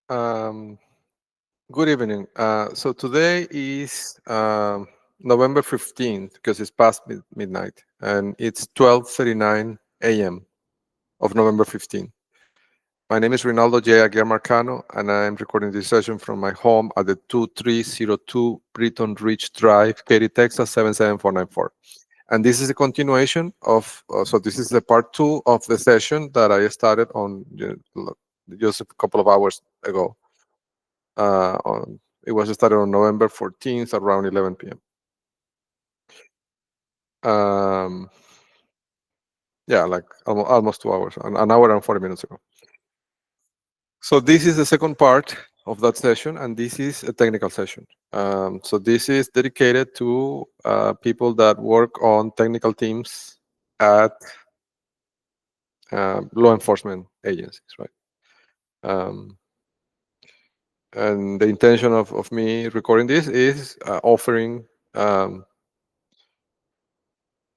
Um, Good evening. So today is November 15th because it's past midnight and it's 12:39 a.m. of November 15th. My name is Rinaldo J. Aguiar Marcano and I'm recording this session from my home at the 2302 Britton Ridge Drive, Katy, Texas 77494. And this is a continuation of, so this is the part two of the session that I started on just a couple of hours ago. It was started on November 14th around 11 p.m. Yeah, like almost 2 hours, an hour and 40 minutes ago. So this is the second part of that session, and this is a technical session. So this is dedicated to people that work on technical teams at law enforcement agencies, right? And the intention of me recording this is offering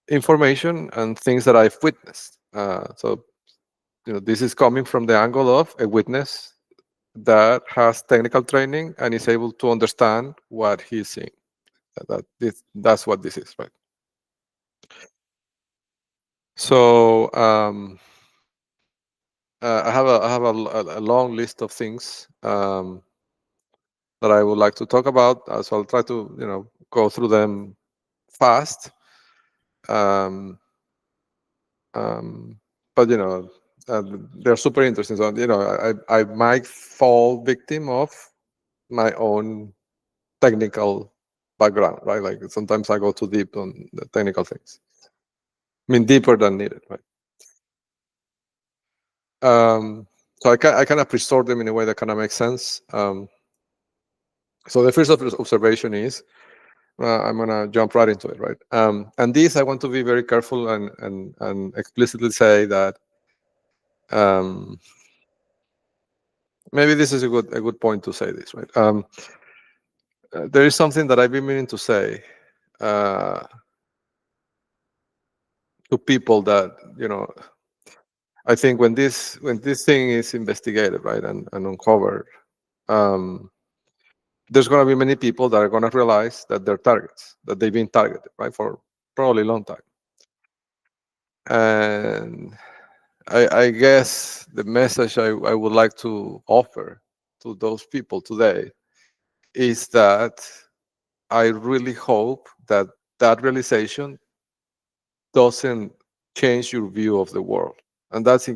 information and things that I've witnessed. So, this is coming from the angle of a witness that has technical training and is able to understand what he's seeing. That's what this is, right? So, I have a long list of things that I would like to talk about. So I'll try to go through them fast. Um, but they're super interesting. So I might fall victim of my own technical background, right? Like sometimes I go too deep on the technical things. I mean, deeper than needed, right? So I kind of pre-sort them in a way that kind of makes sense. So the first observation is, I'm gonna jump right into it, right? And this I want to be very careful and explicitly say that maybe this is a good point to say this, right? There is something that I've been meaning to say to people that I think when this thing is investigated, right, and uncovered, there's going to be many people that are going to realize that they're targets, that they've been targeted, right, for probably a long time. And I guess the message I would like to offer to those people today is that I really hope that that realization doesn't change your view of the world. And and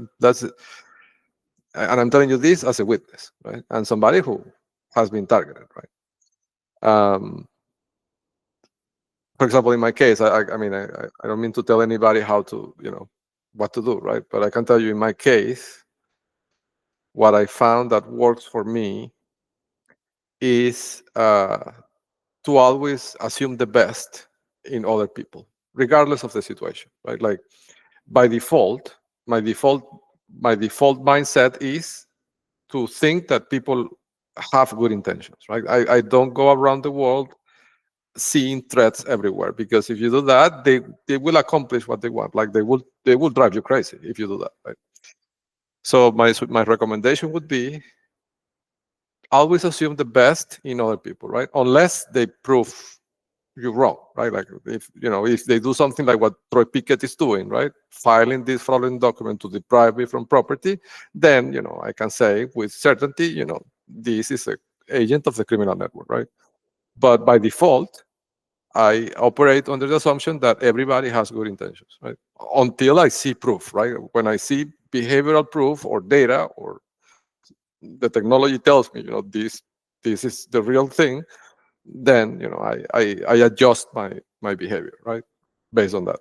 I'm telling you this as a witness, right? And somebody who has been targeted, right? For example, in my case, I mean, I don't mean to tell anybody how to, what to do, right? But I can tell you in my case, what I found that works for me is to always assume the best in other people, regardless of the situation, right? Like by default, my default mindset is to think that people have good intentions, right? I don't go around the world seeing threats everywhere, because if you do that, they will accomplish what they want. Like they will drive you crazy if you do that, right? So my recommendation would be always assume the best in other people, right? Unless they prove you wrong, right? Like if they do something like what Troy Pickett is doing, right? Filing this fraudulent document to deprive me from property, then I can say with certainty, this is an agent of the criminal network, right? But by default, I operate under the assumption that everybody has good intentions, right? Until I see proof, right? When I see behavioral proof or data, or the technology tells me, this is the real thing, then I adjust my behavior, right, based on that.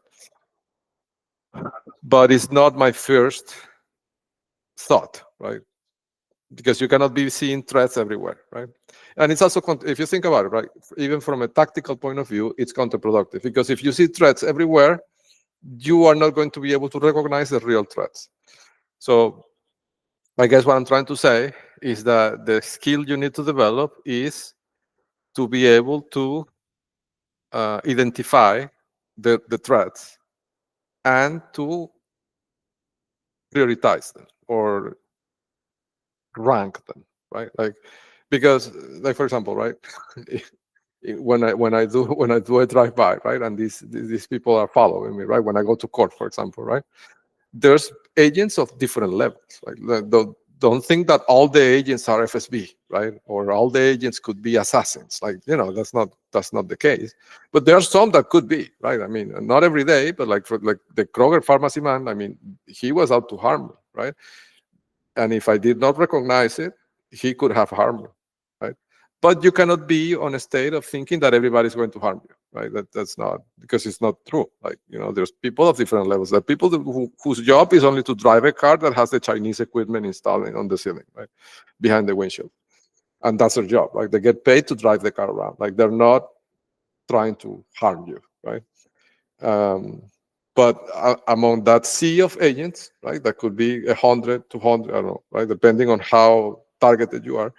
But it's not my first thought, right? Because you cannot be seeing threats everywhere, right? And it's also, if you think about it, right, even from a tactical point of view, it's counterproductive, because if you see threats everywhere, you are not going to be able to recognize the real threats. So I guess what I'm trying to say is that the skill you need to develop is to be able to identify the threats and to prioritize them or rank them, right? Like, because, like, for example, right, when I do a drive-by, right, and these people are following me, right, when I go to court, for example, right, there's agents of different levels. Like, don't think that all the agents are FSB, right, or all the agents could be assassins. Like, that's not the case. But there are some that could be, right. I mean, not every day, but like for like the Kroger pharmacy man. I mean, he was out to harm me, right? And if I did not recognize it, he could have harmed me, right? But you cannot be on a state of thinking that everybody's going to harm you, right? That's not, because it's not true. Like, there's people of different levels. There are people whose job is only to drive a car that has the Chinese equipment installed on the ceiling, right, behind the windshield, and that's their job. Like, they get paid to drive the car around. Like, they're not trying to harm you, right? But among that sea of agents, right, that could be 100, 200, I don't know, right, depending on how targeted you are.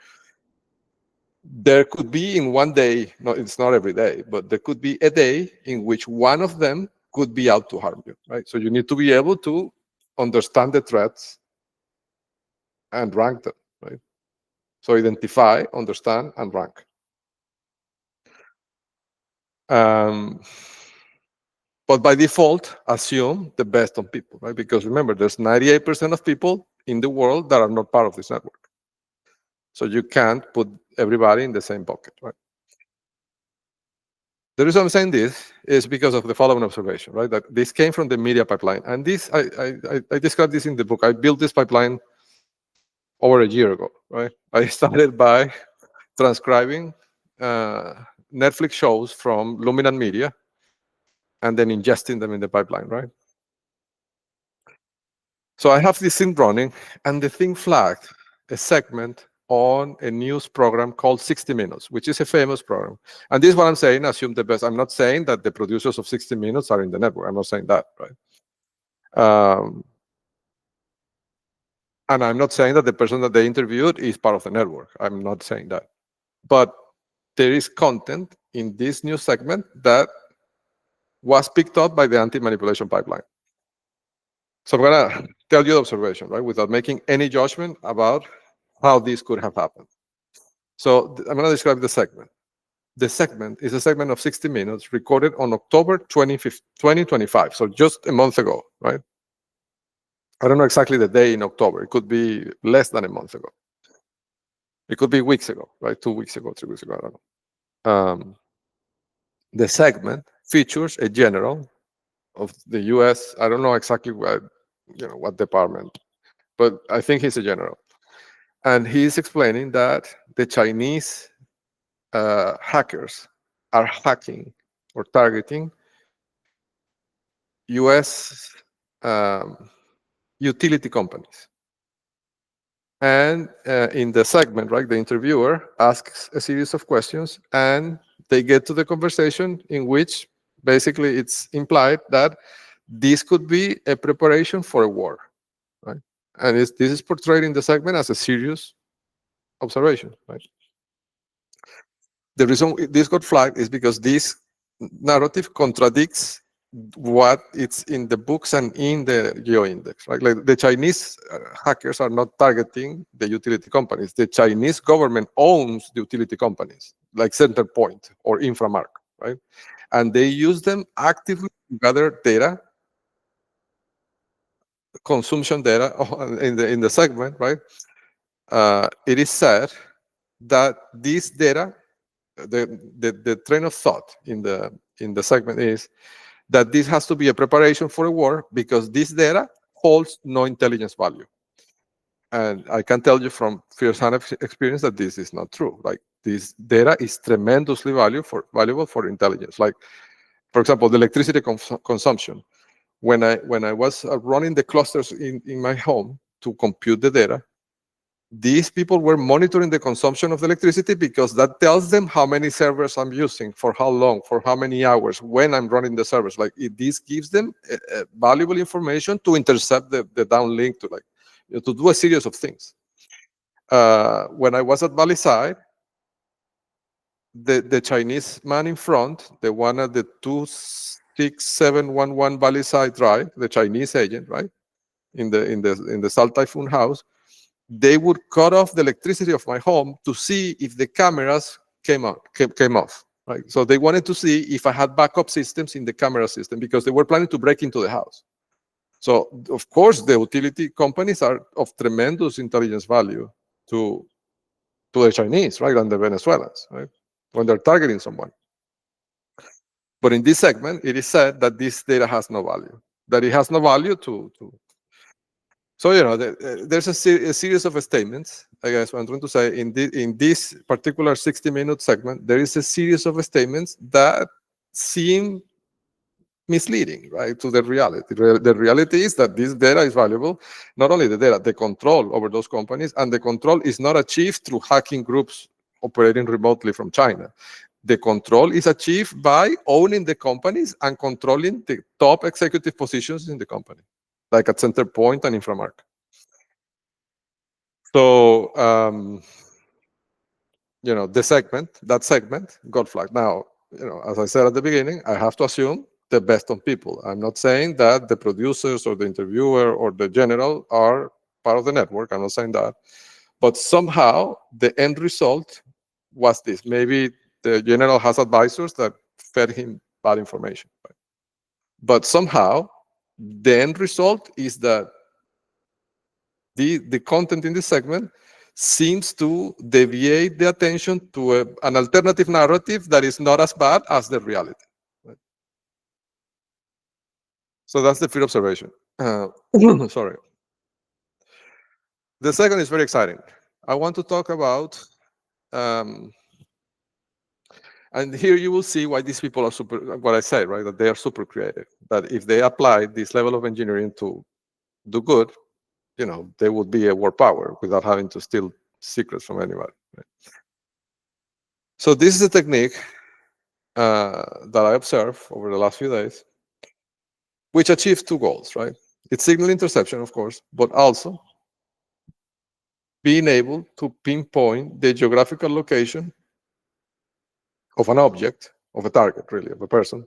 There could be in one day, no, it's not every day, but there could be a day in which one of them could be out to harm you, right? So you need to be able to understand the threats and rank them, right? So identify, understand, and rank. But by default, assume the best on people, right? Because remember, there's 98% of people in the world that are not part of this network. So you can't put everybody in the same bucket, right? The reason I'm saying this is because of the following observation, right? That this came from the media pipeline. And this, I described this in the book. I built this pipeline over a year ago, right? I started by transcribing Netflix shows from Luminant Media and then ingesting them in the pipeline, right? So I have this thing running, and the thing flagged a segment on a news program called 60 Minutes, which is a famous program. And this is what I'm saying, assume the best. I'm not saying that the producers of 60 Minutes are in the network. I'm not saying that, right? And I'm not saying that the person that they interviewed is part of the network. I'm not saying that. But there is content in this news segment that was picked up by the anti-manipulation pipeline. So I'm gonna tell you the observation, right, without making any judgment about how this could have happened. So I'm gonna describe the segment. The segment is a segment of 60 minutes recorded on October 25th, 2025. So just a month ago, right? I don't know exactly the day in October. It could be less than a month ago. It could be weeks ago, right? 2 weeks ago, 3 weeks ago, I don't know. The segment features a general of the US. I don't know exactly what department, but I think he's a general. And he's explaining that the Chinese hackers are hacking or targeting US utility companies. And in the segment, right, the interviewer asks a series of questions, and they get to the conversation in which basically it's implied that this could be a preparation for a war, right? And this is portrayed in the segment as a serious observation, right? The reason this got flagged is because this narrative contradicts what it's in the books and in the GeoIndex, right? Like, the Chinese hackers are not targeting the utility companies. The Chinese government owns the utility companies, like Centerpoint or Inframark, right? And they use them actively to gather data, consumption data in the segment, right? It is said that this data, the train of thought in the segment is that this has to be a preparation for a war because this data holds no intelligence value. And I can tell you from first-hand experience that this is not true. Like, this data is tremendously valuable for intelligence. Like, for example, the electricity consumption. When I was running the clusters in my home to compute the data, these people were monitoring the consumption of the electricity because that tells them how many servers I'm using, for how long, for how many hours, when I'm running the servers. Like, this gives them valuable information to intercept the downlink, to do a series of things. When I was at Baliside, the Chinese man in front, the one at the 26711 Baliside Drive, the Chinese agent, right, in the Salt Typhoon house, they would cut off the electricity of my home to see if the cameras came off. Right? So they wanted to see if I had backup systems in the camera system because they were planning to break into the house. So of course, the utility companies are of tremendous intelligence value to the Chinese, right, and the Venezuelans, right, when they're targeting someone. But in this segment, it is said that this data has no value, that it has no value to. So, there's a series of statements, I guess what I'm trying to say, in this particular 60-minute segment, there is a series of statements that seem misleading, right, to the reality. The reality is that this data is valuable, not only the data, the control over those companies, and the control is not achieved through hacking groups operating remotely from China. The control is achieved by owning the companies and controlling the top executive positions in the company, like at Centerpoint and Inframark. So, that segment got flagged. Now, as I said at the beginning, I have to assume the best of people. I'm not saying that the producers or the interviewer or the general are part of the network. I'm not saying that. But somehow the end result was this. Maybe the general has advisors that fed him bad information. Right? But somehow the end result is that the content in this segment seems to deviate the attention to an alternative narrative that is not as bad as the reality. Right? So that's the field observation. Sorry. The second is very exciting. I want to talk about, and here you will see why these people are super, what I said, right? That they are super creative. That if they apply this level of engineering to do good, they would be a world power without having to steal secrets from anybody. Right? So this is a technique that I observed over the last few days, which achieves two goals, right? It's signal interception, of course, but also being able to pinpoint the geographical location of an object, of a target, really, of a person,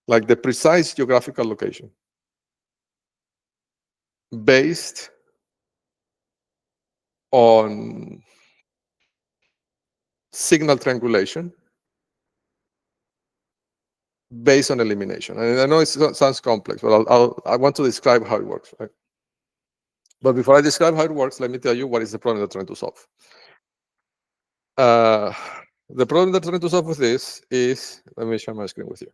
like the precise geographical location based on signal triangulation, based on elimination. And I know it sounds complex, but I want to describe how it works, right? But before I describe how it works, let me tell you what is the problem they're trying to solve. The problem they're trying to solve with this is, let me share my screen with you.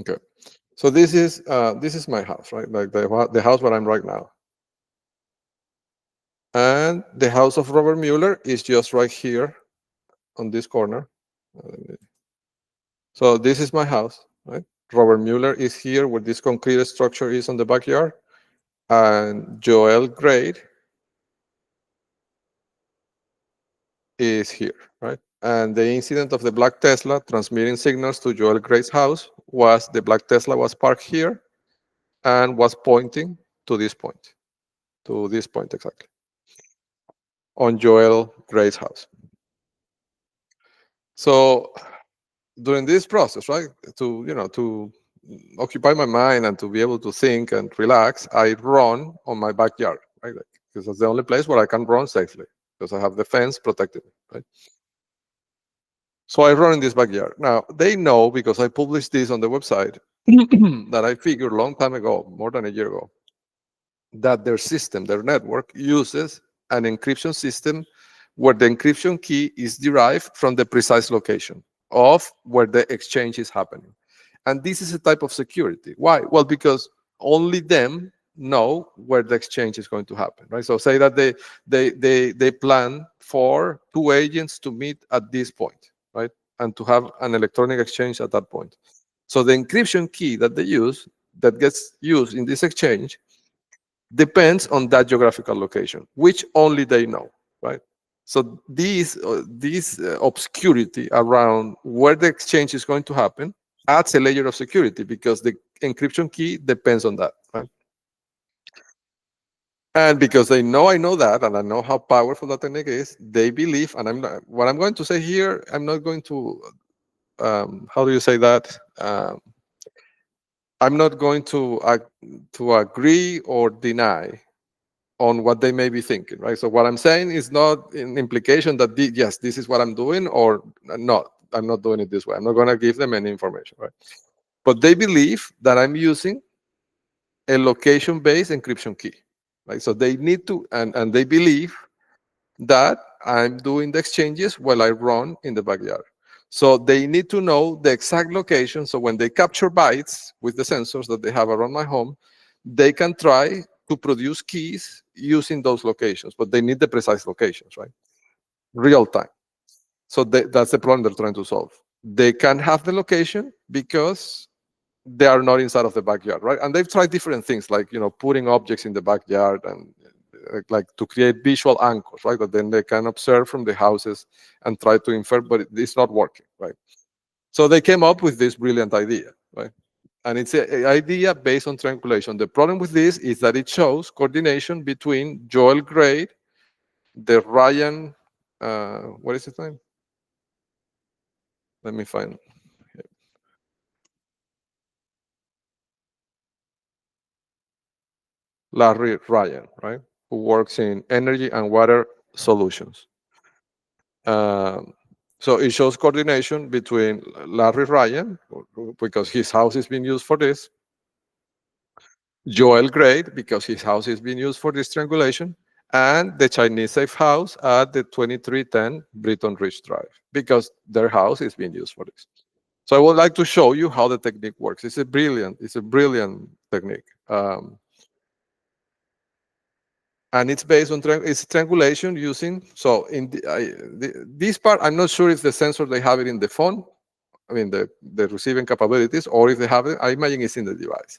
Okay, so this is my house, right? Like the house where I'm right now, and the house of Robert Mueller is just right here on this corner. So this is my house, right? Robert Mueller is here where this concrete structure is on the backyard, and Joel Grade is here, right? And the incident of the black Tesla transmitting signals to Joel Grade's house was the black Tesla was parked here and was pointing to this point exactly, on Joel Grade's house. So during this process, right, to occupy my mind and to be able to think and relax, I run on my backyard, right? Because that's the only place where I can run safely because I have the fence protecting me, right? So I run in this backyard. Now, they know because I published this on the website that I figured a long time ago, more than a year ago, that their system, their network, uses an encryption system where the encryption key is derived from the precise location of where the exchange is happening. And this is a type of security. Why? Well, because only them know where the exchange is going to happen, right? So say that they plan for two agents to meet at this point, right? And to have an electronic exchange at that point. So the encryption key that they use, that gets used in this exchange, depends on that geographical location, which only they know, right? So this obscurity around where the exchange is going to happen adds a layer of security because the encryption key depends on that, right? And because they know I know that, and I know how powerful that technique is, they believe, and I'm not, what I'm going to say here, I'm not going to, how do you say that? I'm not going to agree or deny on what they may be thinking, right? So what I'm saying is not an implication that yes, this is what I'm doing, or not. I'm not doing it this way. I'm not going to give them any information, right? But they believe that I'm using a location-based encryption key, right? So they need to, and they believe that I'm doing the exchanges while I run in the backyard. So they need to know the exact location. So when they capture bytes with the sensors that they have around my home, they can try to produce keys using those locations, but they need the precise locations, right? Real time. So that's the problem they're trying to solve. They can have the location because they are not inside of the backyard, right? And they've tried different things, like putting objects in the backyard and like to create visual anchors, right? That then they can observe from the houses and try to infer, but it's not working, right? So they came up with this brilliant idea, right? And it's an idea based on triangulation. The problem with this is that it shows coordination between Joel Gray, the Ryan, what is his name? Let me find Larry Ryan, right? Who works in energy and water solutions. Um, so it shows coordination between Larry Ryan, because his house is being used for this, Joel Gray, because his house is being used for this triangulation, and the Chinese safe house at the 2310 Britton Ridge Drive, because their house is being used for this. So I would like to show you how the technique works. It's a brilliant technique. And it's based on it's triangulation using, so in this part, I'm not sure if the sensor they have it in the phone, I mean the receiving capabilities, or if they have it, I imagine it's in the device,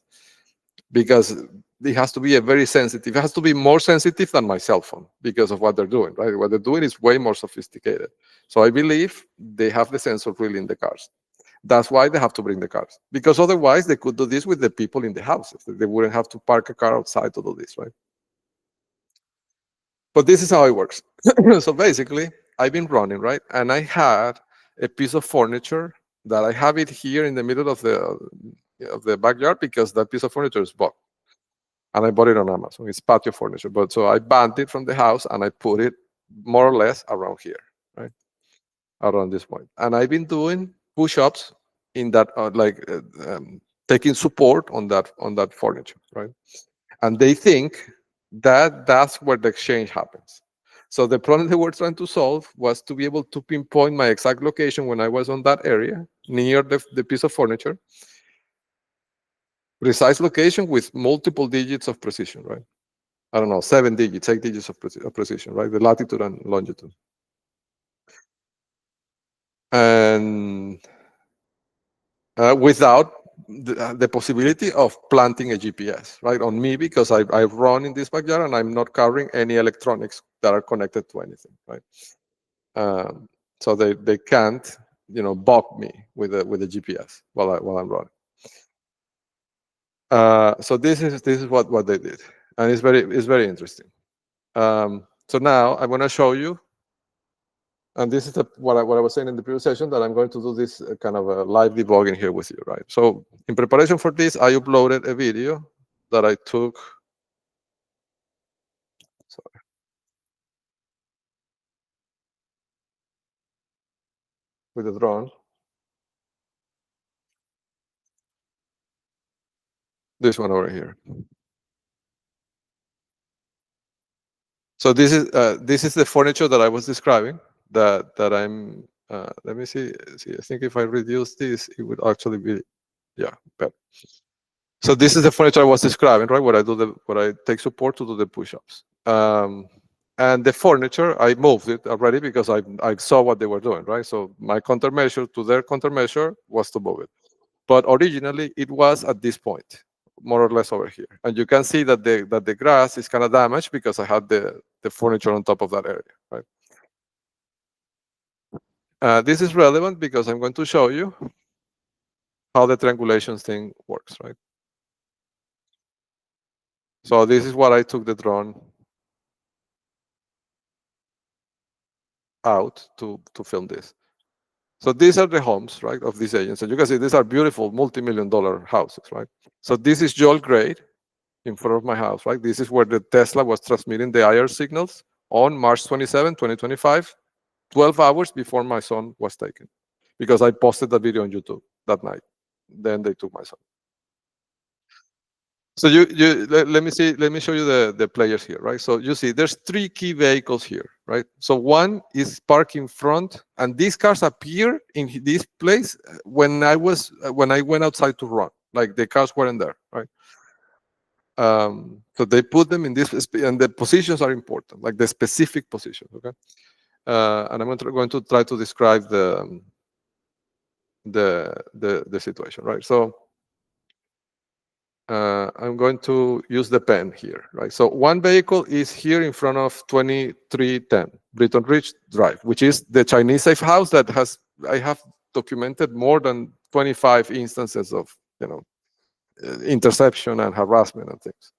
because it has to be a very sensitive, it has to be more sensitive than my cell phone because of what they're doing, right? What they're doing is way more sophisticated. So I believe they have the sensor really in the cars. That's why they have to bring the cars, because otherwise they could do this with the people in the houses. They wouldn't have to park a car outside to do this, right? But this is how it works. So basically, I've been running, right? And I had a piece of furniture that I have it here in the middle of the backyard, because that piece of furniture is bought. And I bought it on Amazon. It's patio furniture. But so I banned it from the house and I put it more or less around here, right? Around this point. And I've been doing push-ups in that, taking support on that furniture, right? And they think that that's where the exchange happens. So the problem they were trying to solve was to be able to pinpoint my exact location when I was on that area near the piece of furniture, precise location with multiple digits of precision, right? I don't know, 7 digits, 8 digits of precision, right? The latitude and longitude. And without the possibility of planting a GPS, right, on me, because I run in this backyard and I'm not carrying any electronics that are connected to anything, right? So they can't, bug me with a GPS while I'm running. So this is what they did, and it's very interesting. So now I'm going to show you, and this is what I was saying in the previous session, that I'm going to do this kind of a live debugging here with you, right? So in preparation for this, I uploaded a video that I took. Sorry, with the drone. This one over here. So this is the furniture that I was describing. That I'm. Let me see. I think if I reduce this, it would actually be, yeah, better. So this is the furniture I was describing, right? Where I take support to do the push-ups. And the furniture, I moved it already because I saw what they were doing, right? So my countermeasure to their countermeasure was to move it. But originally it was at this point, more or less over here. And you can see that the grass is kind of damaged because I had the furniture on top of that area, right? This is relevant because I'm going to show you how the triangulation thing works, right? So this is what I took the drone out to film this. So these are the homes, right, of these agents. And you can see these are beautiful multi-million-dollar houses, right? So this is Joel Grade in front of my house, right? This is where the Tesla was transmitting the IR signals on March 27, 2025, 12 hours before my son was taken, because I posted that video on YouTube that night. Then they took my son. So let me show you the players here, right? So you see there's 3 key vehicles here, right? So one is parked in front, and these cars appear in this place when I went outside to run. Like the cars weren't there, right? So they put them in this, and the positions are important, like the specific positions, okay? And I'm going to try to describe the situation, right? So I'm going to use the pen here, right? So one vehicle is here in front of 2310 Britton Ridge Drive, which is the Chinese safe house that I have documented more than 25 instances of, interception and harassment and things.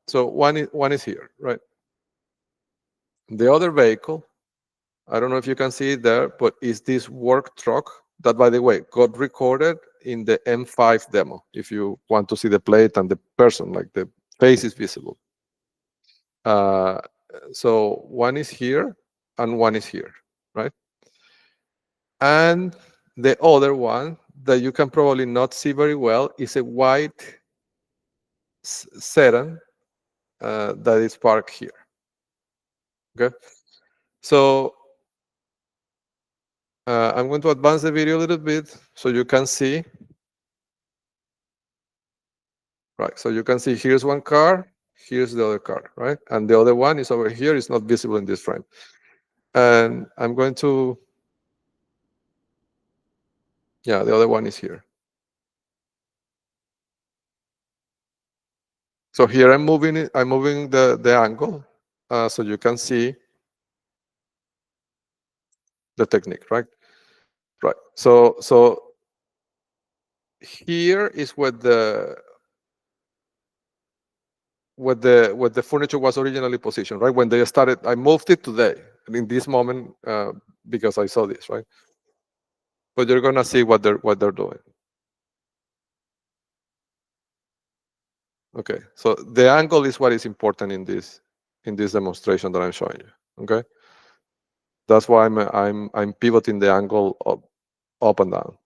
So one is here, right? The other vehicle, I don't know if you can see it there, but is this work truck that, by the way, got recorded in the M5 demo. If you want to see the plate and the person, like the face is visible. So one is here and one is here, right? And the other one that you can probably not see very well is a white sedan that is parked here. Okay, so I'm going to advance the video a little bit so you can see. Right, so you can see here's one car, here's the other car, right? And the other one is over here, it's not visible in this frame. And I'm going to, yeah, the other one is here. So here I'm moving it, I'm moving the angle so you can see the technique, right? Right. So here is where the furniture was originally positioned, right? When they started, I moved it today, and in this moment, because I saw this, right? But you're gonna see what they're doing. Okay, so the angle is what is important in this demonstration that I'm showing you. Okay, that's why I'm pivoting the angle up and down.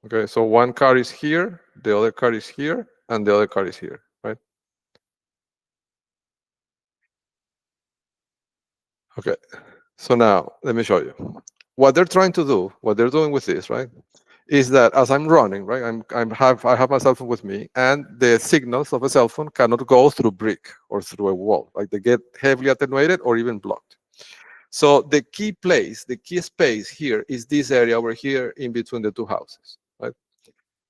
Okay, so one car is here, the other car is here, and the other car is here, right? Okay, so now let me show you what they're trying to do. What they're doing with this, right, is that as I'm running, right, I have my cell phone with me, and the signals of a cell phone cannot go through brick or through a wall. Like they get heavily attenuated or even blocked. So the key place, the key space here is this area over here in between the two houses, right?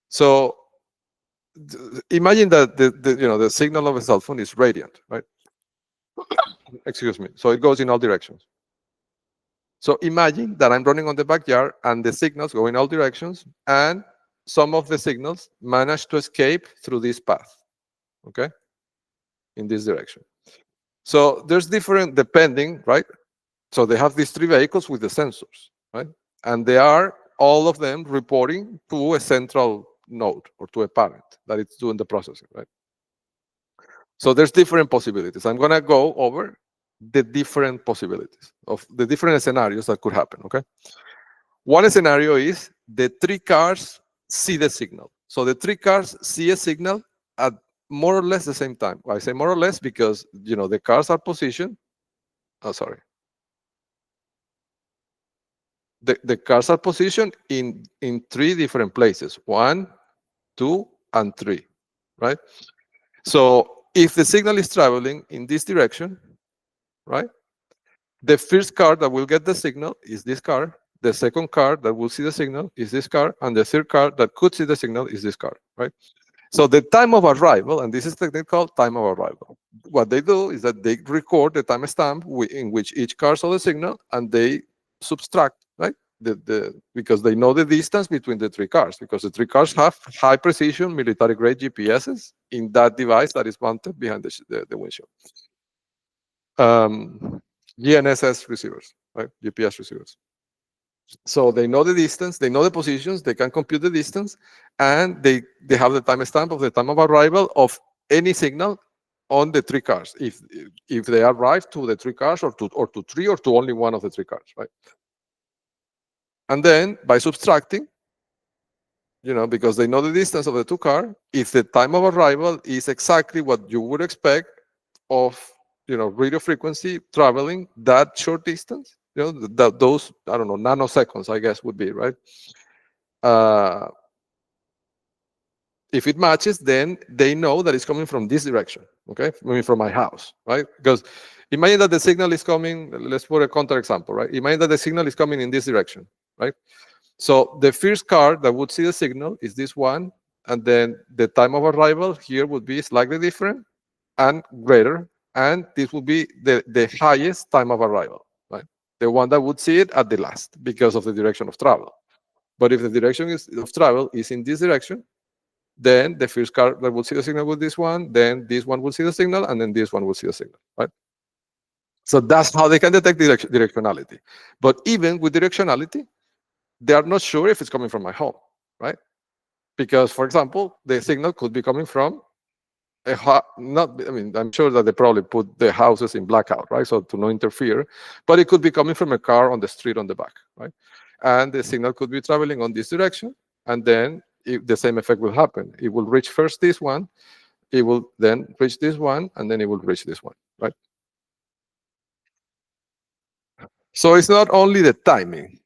So imagine that the signal of a cell phone is radiant, right? Excuse me. So it goes in all directions. So imagine that I'm running on the backyard and the signals go in all directions, and some of the signals manage to escape through this path, okay, in this direction. So there's different depending, right? So they have these 3 vehicles with the sensors, right? And they are all of them reporting to a central node or to a parent that it's doing the processing, right? So there's different possibilities. I'm going to go over the different possibilities of the different scenarios that could happen, okay? One scenario is the 3 cars see the signal. So the 3 cars see a signal at more or less the same time. I say more or less because, the cars are positioned. Oh, sorry. The cars are positioned in 3 different places, 1, 2, and 3, right? So if the signal is traveling in this direction, right, the first car that will get the signal is this car, the second car that will see the signal is this car, and the third car that could see the signal is this car, right? So the time of arrival, and this is technical time of arrival, what they do is that they record the timestamp in which each car saw the signal, and they subtract, right? Because they know the distance between the 3 cars, because the 3 cars have high precision military grade GPSs in that device that is mounted behind the windshield. GNSS receivers, right? GPS receivers. So they know the distance, they know the positions, they can compute the distance, and they have the timestamp of the time of arrival of any signal on the three cars. If they arrive to the three cars, or to three, or to only one of the three cars, right? And then by subtracting, because they know the distance of the two cars, if the time of arrival is exactly what you would expect of radio frequency traveling that short distance, those, I don't know, nanoseconds, I guess, would be, right? If it matches, then they know that it's coming from this direction, okay? I mean, from my house, right? Because imagine that the signal is coming, let's put a counter example, right? Imagine that the signal is coming in this direction, right? So the first car that would see the signal is this one, and then the time of arrival here would be slightly different and greater, and this would be the highest time of arrival, right? The one that would see it at the last because of the direction of travel. But if the direction of travel is in this direction, then the first car that will see the signal with this one, then this one will see the signal, and then this one will see the signal, right? So that's how they can detect directionality. But even with directionality, they are not sure if it's coming from my home, right? Because, for example, the signal could be coming from I'm sure that they probably put the houses in blackout, right? So to not interfere, but it could be coming from a car on the street on the back, right? And the signal could be traveling on this direction, and then the same effect will happen. It will reach first this one, it will then reach this one, and then it will reach this one, right? So it's not only the timing,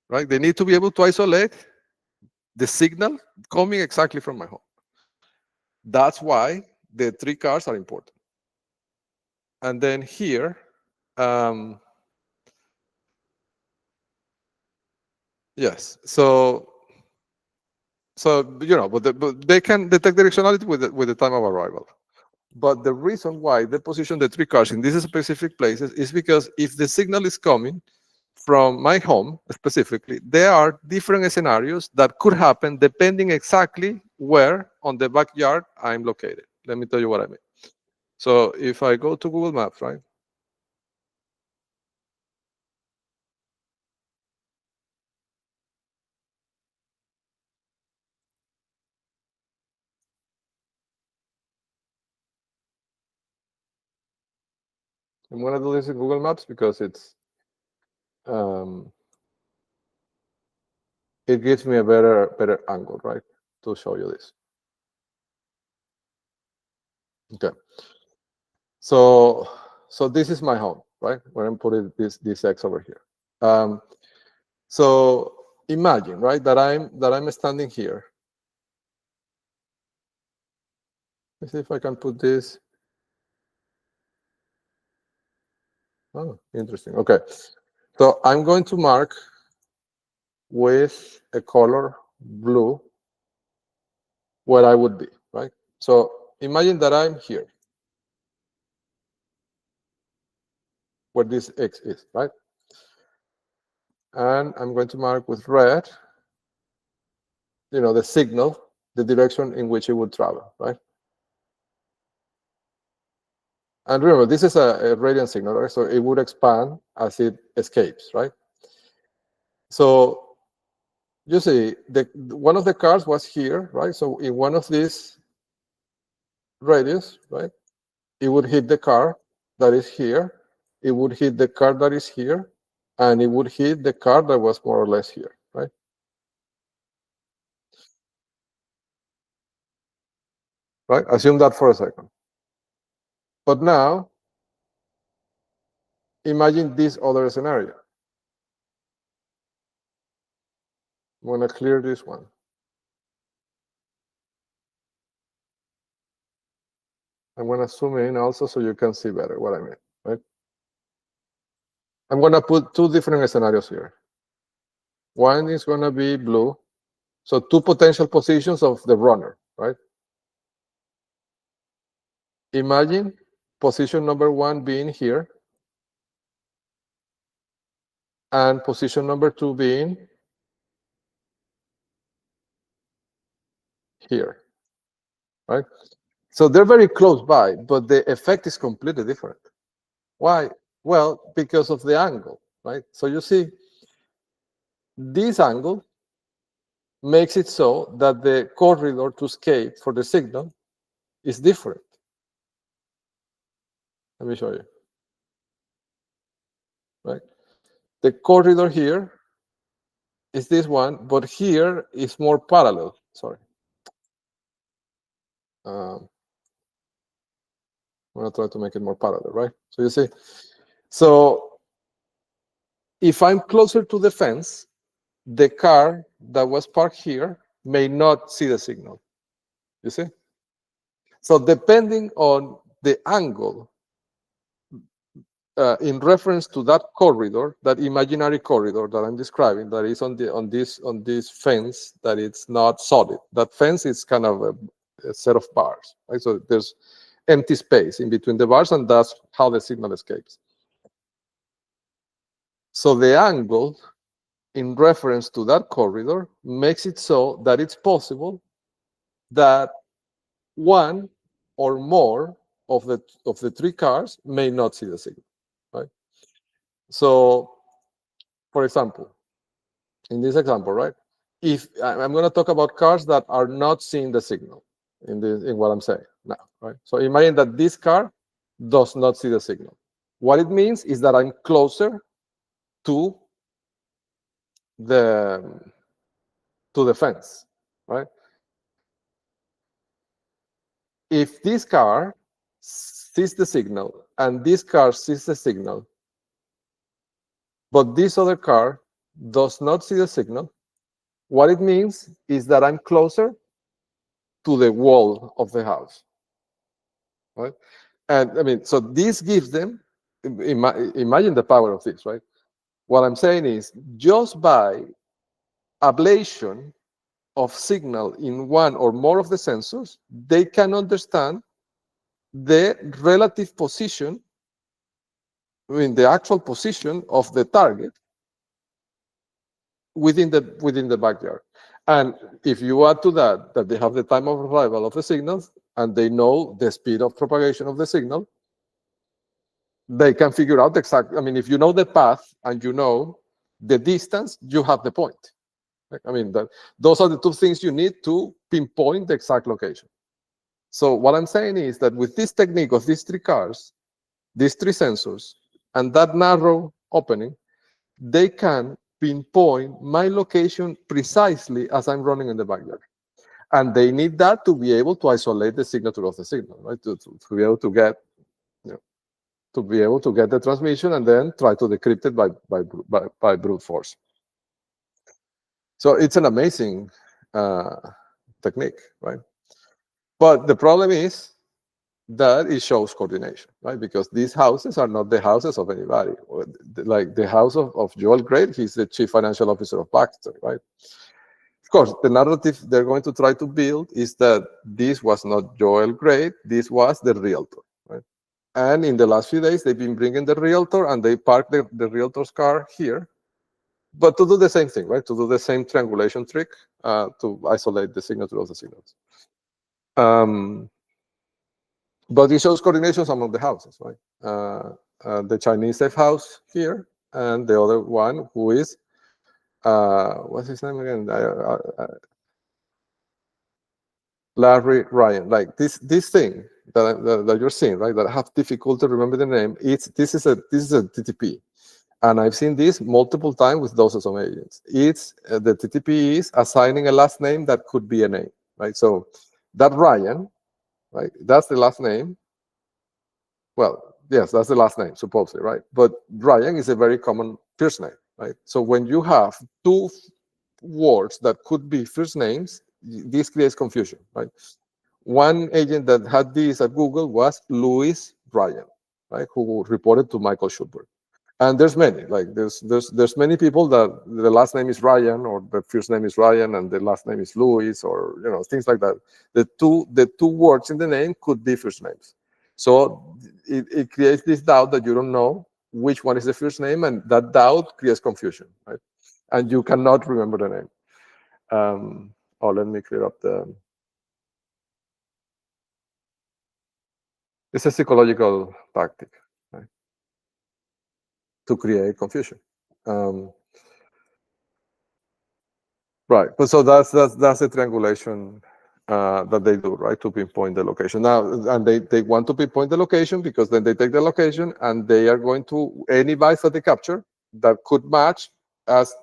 right? They need to be able to isolate the signal coming exactly from my home. That's why the three cars are important. And then here, yes. But they can detect directionality with the time of arrival. But the reason why they position the three cars in these specific places is because if the signal is coming from my home specifically, there are different scenarios that could happen depending exactly where on the backyard I'm located. Let me tell you what I mean. So if I go to Google Maps, right? I'm going to do this in Google Maps because it gives me a better angle, right, to show you this. Okay. So this is my home, right? Where I'm putting this X over here. So imagine, right, that I'm standing here. Let's see if I can put this. Oh, interesting. Okay. So I'm going to mark with a color blue where I would be, right? So imagine that I'm here, where this X is, right? And I'm going to mark with red, the signal, the direction in which it would travel, right? And remember, this is a radiant signal, right? So it would expand as it escapes, right? So you see, one of the cars was here, right? So in one of these radius, right, it would hit the car that is here, it would hit the car that is here, and it would hit the car that was more or less here, right? Right? Assume that for a second. But now, imagine this other scenario. I'm going to clear this one. I'm going to zoom in also so you can see better what I mean, right? I'm going to put two different scenarios here. One is going to be blue. So two potential positions of the runner, right? Imagine position number one being here, and position number two being here, right? So they're very close by, but the effect is completely different. Why? Well, because of the angle, right? So you see, this angle makes it so that the corridor to escape for the signal is different. Let me show you. Right? The corridor here is this one, but here is more parallel. Sorry. I'm going to try to make it more parallel, right? So you see, so if I'm closer to the fence, the car that was parked here may not see the signal. You see? So depending on the angle in reference to that corridor, that imaginary corridor that I'm describing, that is on this fence, that it's not solid. That fence is kind of a set of bars, right? So there's empty space in between the bars, and that's how the signal escapes. So the angle in reference to that corridor makes it so that it's possible that one or more of the three cars may not see the signal, right? So, for example, in this example, right? If I'm going to talk about cars that are not seeing the signal in what I'm saying now, right? So imagine that this car does not see the signal. What it means is that I'm closer to the fence, right? If this car sees the signal and this car sees the signal, but this other car does not see the signal, what it means is that I'm closer to the wall of the house, right? And I mean, so this gives them, imagine the power of this, right? What I'm saying is just by ablation of signal in one or more of the sensors, they can understand the relative position, I mean, the actual position of the target within the backyard. And if you add to that they have the time of arrival of the signals and they know the speed of propagation of the signal, they can figure out exactly. I mean, if you know the path and you know the distance, you have the point. I mean, those are the two things you need to pinpoint the exact location. So what I'm saying is that with this technique of these three cars, these three sensors, and that narrow opening, they can pinpoint my location precisely as I'm running in the backyard. And they need that to be able to isolate the signature of the signal, right? To be able to get, to be able to get the transmission and then try to decrypt it by brute force. So it's an amazing technique, right? But the problem is that it shows coordination, right? Because these houses are not the houses of anybody. Like the house of Joel Great, he's the chief financial officer of Baxter, right? Of course, the narrative they're going to try to build is that this was not Joel Great, this was the realtor, right? And in the last few days, they've been bringing the realtor and they parked the realtor's car here, but to do the same thing, right? To do the same triangulation trick to isolate the signature of the signals. But it shows coordinations among the houses, right? The Chinese safe house here, and the other one who is, what's his name again? Larry Ryan. Like this thing that you're seeing, right? That I have difficulty to remember the name. This is a TTP, and I've seen this multiple times with dozens of agents. It's the TTP is assigning a last name that could be a name, right? So that Ryan, right? That's the last name. Well, yes, that's the last name, supposedly, right? But Ryan is a very common first name, right? So when you have two words that could be first names, this creates confusion, right? One agent that had this at Google was Louis Ryan, right? Who reported to Michael Schubert. And there's many, like there's many people that the last name is Ryan or the first name is Ryan and the last name is Louis, or things like that. The two words in the name could be first names. So it creates this doubt that you don't know which one is the first name, and that doubt creates confusion, right? And you cannot remember the name. Let me clear up the. It's a psychological tactic, right? to create confusion. Right, but so that's the triangulation that they do, right, to pinpoint the location. Now, and they want to pinpoint the location because then they take the location and they are going to, any bytes that they capture that could match as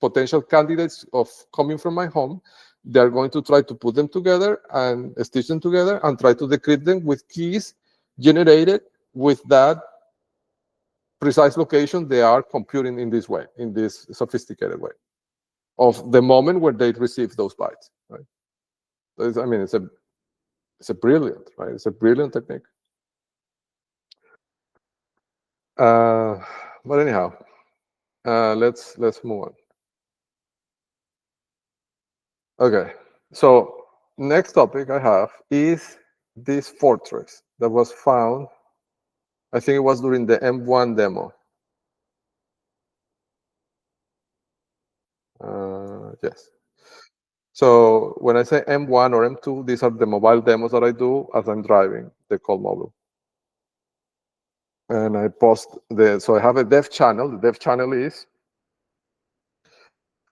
potential candidates of coming from my home, they're going to try to put them together and stitch them together and try to decrypt them with keys generated with that precise location they are computing in this way, in this sophisticated way, of the moment where they receive those bytes, right? I mean, it's a brilliant, right? It's a brilliant technique. But anyhow, let's move on. Okay, so next topic I have is this fortress that was found. I think it was during the M1 demo. Yes. So when I say M1 or M2, these are the mobile demos that I do as I'm driving the Call Mobile. And I post so I have a dev channel. The dev channel is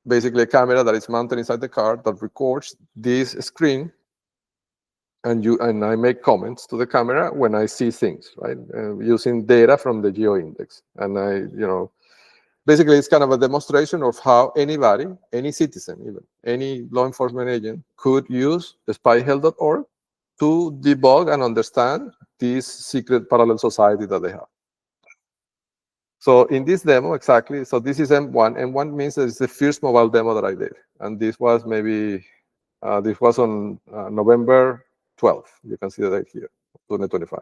basically a camera that is mounted inside the car that records this screen, and I make comments to the camera when I see things, right? Using data from the GeoIndex. And basically it's kind of a demonstration of how anybody, any citizen even, any law enforcement agent could use spyhell.org to debug and understand this secret parallel society that they have. So in this demo, exactly, so this is M1. M1 means that it's the first mobile demo that I did. And this was this was on November 12th. You can see the date here, 2025.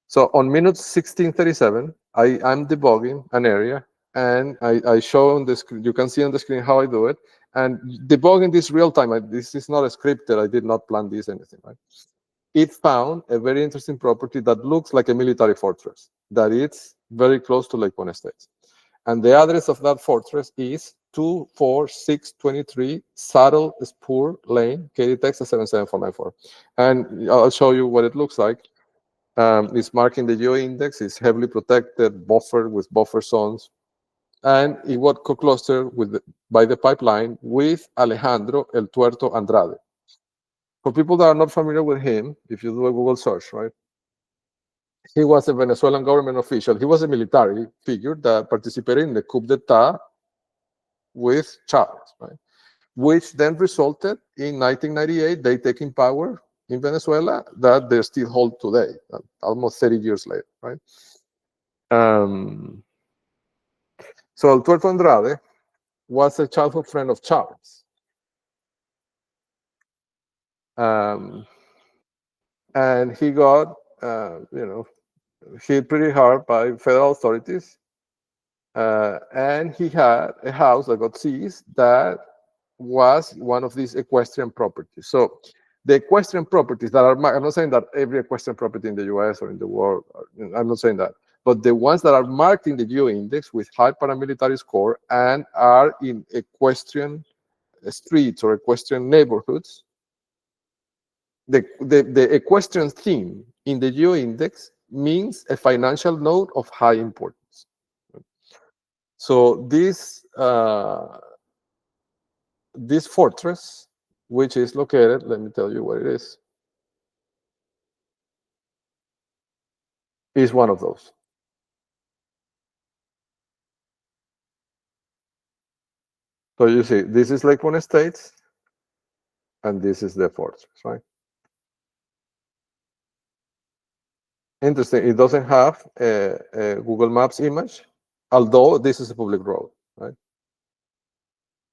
So on minute 1637, I'm debugging an area, and I show on the screen, you can see on the screen how I do it. And debugging this real time, this is not a scripted, I did not plan this anything, right? It found a very interesting property that looks like a military fortress, that it's very close to Lake Buena State. And the address of that fortress is 24623 Saddle Spur Lane, Katy, Texas 77494. And I'll show you what it looks like. It's marking the GeoIndex. It's heavily protected, buffered with buffer zones. And it was co-clustered by the pipeline with Alejandro El Tuerto Andrade. For people that are not familiar with him, if you do a Google search, right, he was a Venezuelan government official. He was a military figure that participated in the coup d'etat with Chavez, right, which then resulted in 1998, they taking power in Venezuela that they still hold today, almost 30 years later, right? So El Tuerto Andrade was a childhood friend of Chavez. And he got, hit pretty hard by federal authorities. And he had a house that got seized that was one of these equestrian properties. So the equestrian properties that are, I'm not saying that every equestrian property in the US or in the world, I'm not saying that, but the ones that are marked in the GeoIndex with high paramilitary score and are in equestrian streets or equestrian neighborhoods, the equestrian theme in the GeoIndex means a financial node of high importance. So this fortress, which is located, let me tell you where it is one of those. So you see, this is Lake Buena State, and this is the fortress, right? Interesting. It doesn't have a Google Maps image, although this is a public road, right?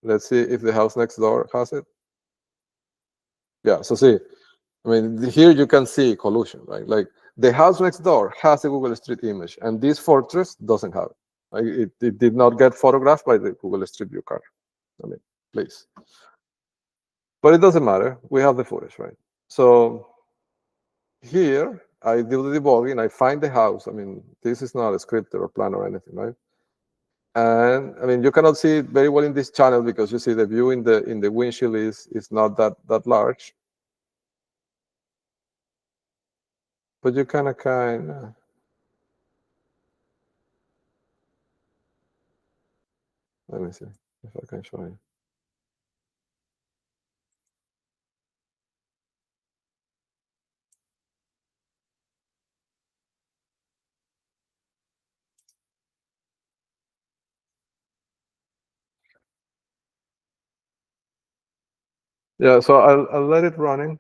Let's see if the house next door has it. Yeah, so see, I mean, here you can see collusion, right? Like the house next door has a Google Street image, and this fortress doesn't have it. Like, it did not get photographed by the Google Street View car. I mean, please. But it doesn't matter. We have the footage, right? So here, I do the debugging. I find the house. I mean, this is not a script or plan or anything, right? And I mean, you cannot see it very well in this channel because you see the view in the windshield is not that large. But you kind of Let me see if I can show you. Yeah, so I'll let it running.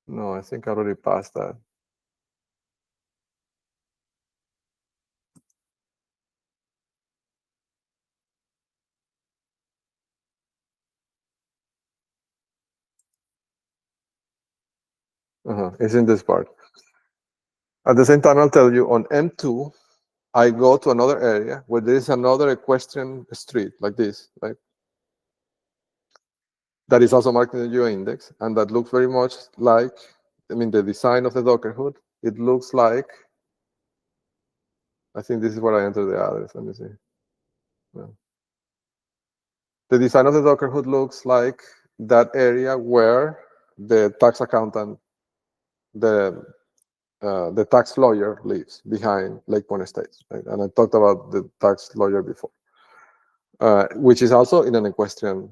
No, I think I already passed that. It's in this part. At the same time, I'll tell you on M2, I go to another area where there is another equestrian street like this, right? That is also marked in the geo index, and that looks very much like, I mean, the design of the Docker hood. It looks like, I think this is where I enter the address. Let me see. No. The design of the Docker hood looks like that area where the tax accountant, the tax lawyer lives behind Lake Point Estates, right? And I talked about the tax lawyer before, which is also in an equestrian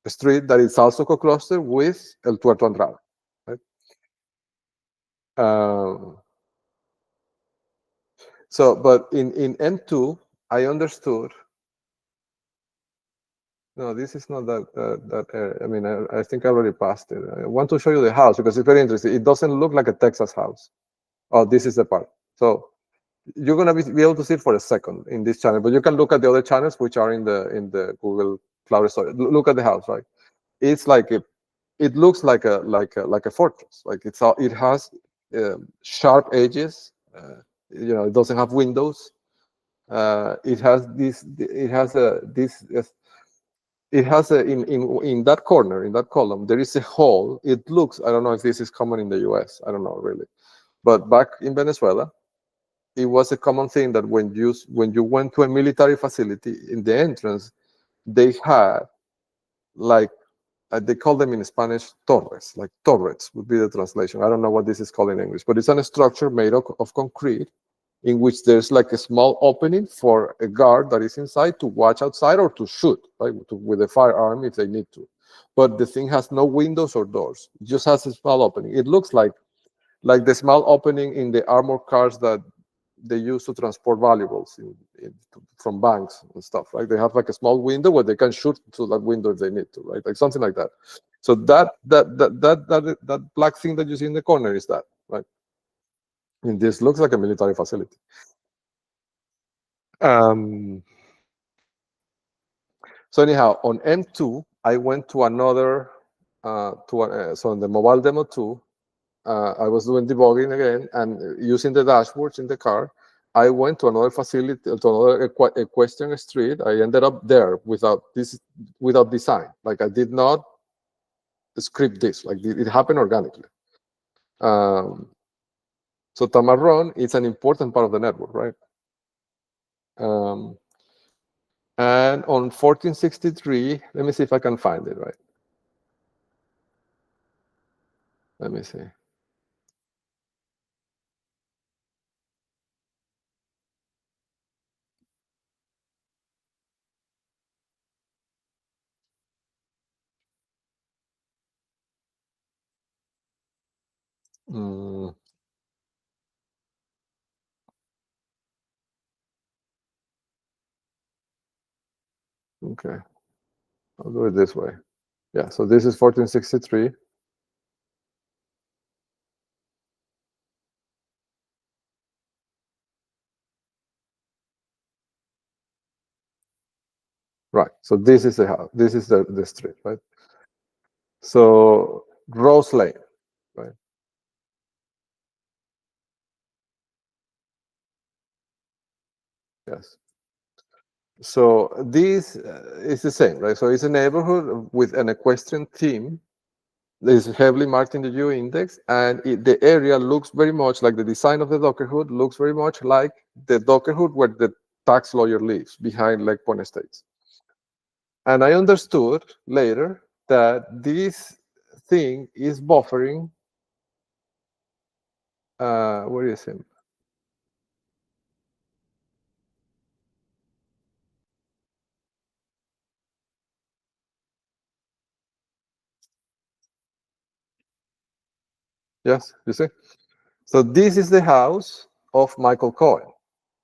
street that is also co-clustered with El Tuerto Andrade, right? So, but in M2, I understood. No, this is not that area. I mean, I think I already passed it. I want to show you the house because it's very interesting. It doesn't look like a Texas house. Oh, this is the part. So you're gonna be able to see it for a second in this channel, but you can look at the other channels which are in the Google Cloud Storage. Look at the house, right? It's like it looks like a fortress. Like it has sharp edges. It doesn't have windows. It has this. It has a this. It has a in that corner, in that column, there is a hole. It looks. I don't know if this is common in the U.S. I don't know really, but back in Venezuela, it was a common thing that when you went to a military facility, in the entrance, they had like they call them in Spanish torres, like turrets would be the translation. I don't know what this is called in English, but it's a structure made of concrete in which there's like a small opening for a guard that is inside to watch outside or to shoot, right, with a firearm if they need to. But the thing has no windows or doors. It just has a small opening. It looks like the small opening in the armored cars that they use to transport valuables from banks and stuff. Right? They have like a small window where they can shoot through that window if they need to, right? Like something like that. So that black thing that you see in the corner is that, right? And this looks like a military facility. So anyhow, on M2, I went to another, so on the mobile demo 2, I was doing debugging again and using the dashboards in the car. I went to another facility, to another equestrian street. I ended up there without design. Like I did not script this. Like it happened organically. So Tamarron is an important part of the network, right? And on 1463, let me see if I can find it, right? Let me see. Okay, I'll do it this way. Yeah, so this is 1463. Right, so this is the house. This is the street, right? So Rose Lane, right? Yes. So this is the same, right? So it's a neighborhood with an equestrian theme. It's heavily marked in the geo index, and the area looks very much like the design of the Docker hood looks very much like the Docker hood where the tax lawyer lives behind Lake Point Estates. And I understood later that this thing is buffering Where is him? Yes, you see. So this is the house of Michael Cohen,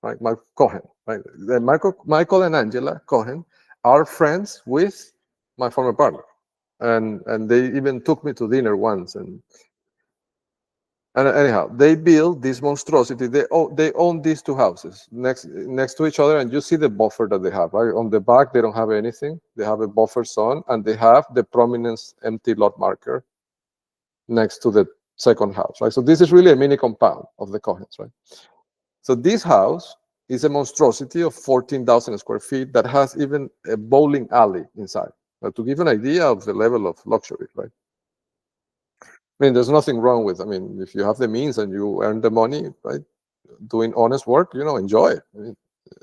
right? Michael Cohen, right? Michael and Angela Cohen are friends with my former partner, and they even took me to dinner once. And anyhow, they built this monstrosity. They own these two houses next to each other, and you see the buffer that they have. Right on the back, they don't have anything. They have a buffer zone, and they have the prominence empty lot marker next to the second house. Right. So this is really a mini compound of the Cohens. Right. So this house is a monstrosity of 14,000 square feet that has even a bowling alley inside. To give an idea of the level of luxury, right? I mean, there's nothing wrong with. I mean, if you have the means and you earn the money, right, doing honest work, enjoy it. I mean,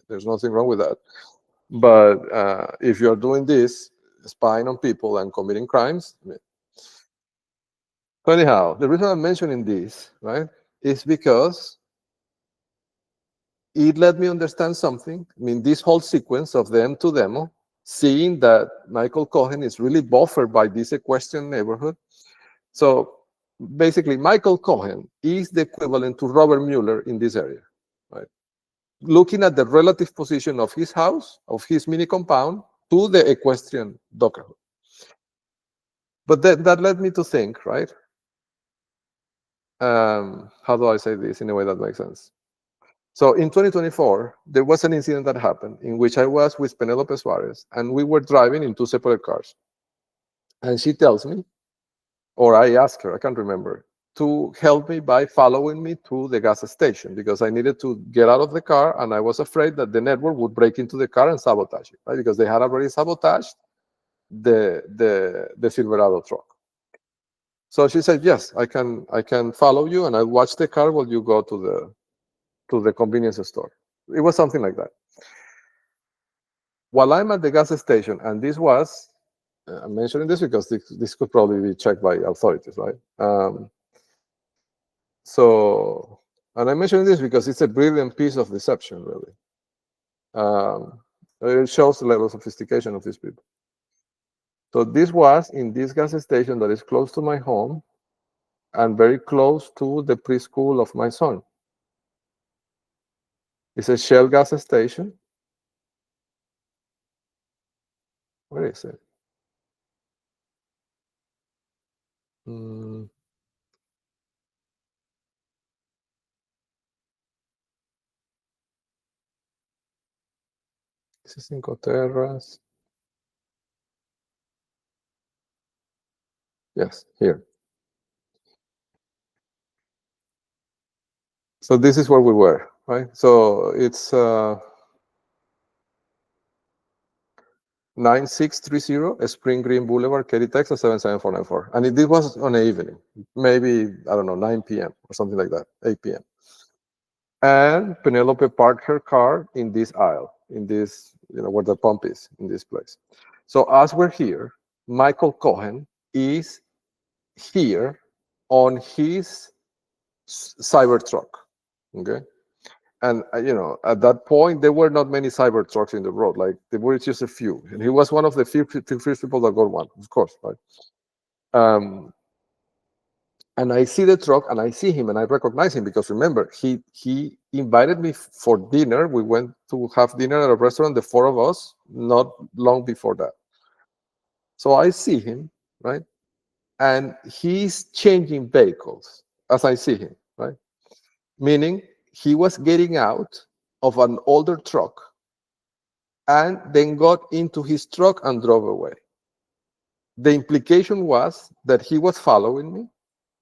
there's nothing wrong with that. But if you're doing this, spying on people and committing crimes, I mean, so anyhow, the reason I'm mentioning this, right, is because it let me understand something. I mean, this whole sequence of the M2 demo, seeing that Michael Cohen is really buffered by this equestrian neighborhood. So basically, Michael Cohen is the equivalent to Robert Mueller in this area, right? Looking at the relative position of his house, of his mini compound, to the equestrian dockerhood. But that led me to think, right? How do I say this in a way that makes sense? So in 2024, there was an incident that happened in which I was with Penelope Suarez, and we were driving in two separate cars. And she tells me, or I asked her, I can't remember, to help me by following me to the gas station because I needed to get out of the car, and I was afraid that the network would break into the car and sabotage it, right? Because they had already sabotaged the Silverado truck. So she said, "Yes, I can follow you, and I'll watch the car while you go to the convenience store." It was something like that. While I'm at the gas station, and this was, I'm mentioning this because this could probably be checked by authorities, right? So, and I'm mentioning this because it's a brilliant piece of deception, really. It shows the level of sophistication of these people. So this was in this gas station that is close to my home and very close to the preschool of my son. It's a Shell gas station. Where is it? This is Cinco Terras. Yes, here. So this is where we were, right? So it's 9630 Spring Green Boulevard, Katy, Texas 77494. And it was on an evening, maybe, I don't know, 9 p.m. or something like that, 8 p.m. And Penelope parked her car in this aisle, in this, where the pump is, in this place. So as we're here, Michael Cohen is here on his Cybertruck, okay? And at that point, there were not many cyber trucks in the road. Like there were just a few, and he was one of the first people that got one, of course, right? And I see the truck, and I see him, and I recognize him because remember, he invited me for dinner. We went to have dinner at a restaurant, the four of us, not long before that. So I see him, right? And he's changing vehicles as I see him, right? Meaning he was getting out of an older truck and then got into his truck and drove away. The implication was that he was following me,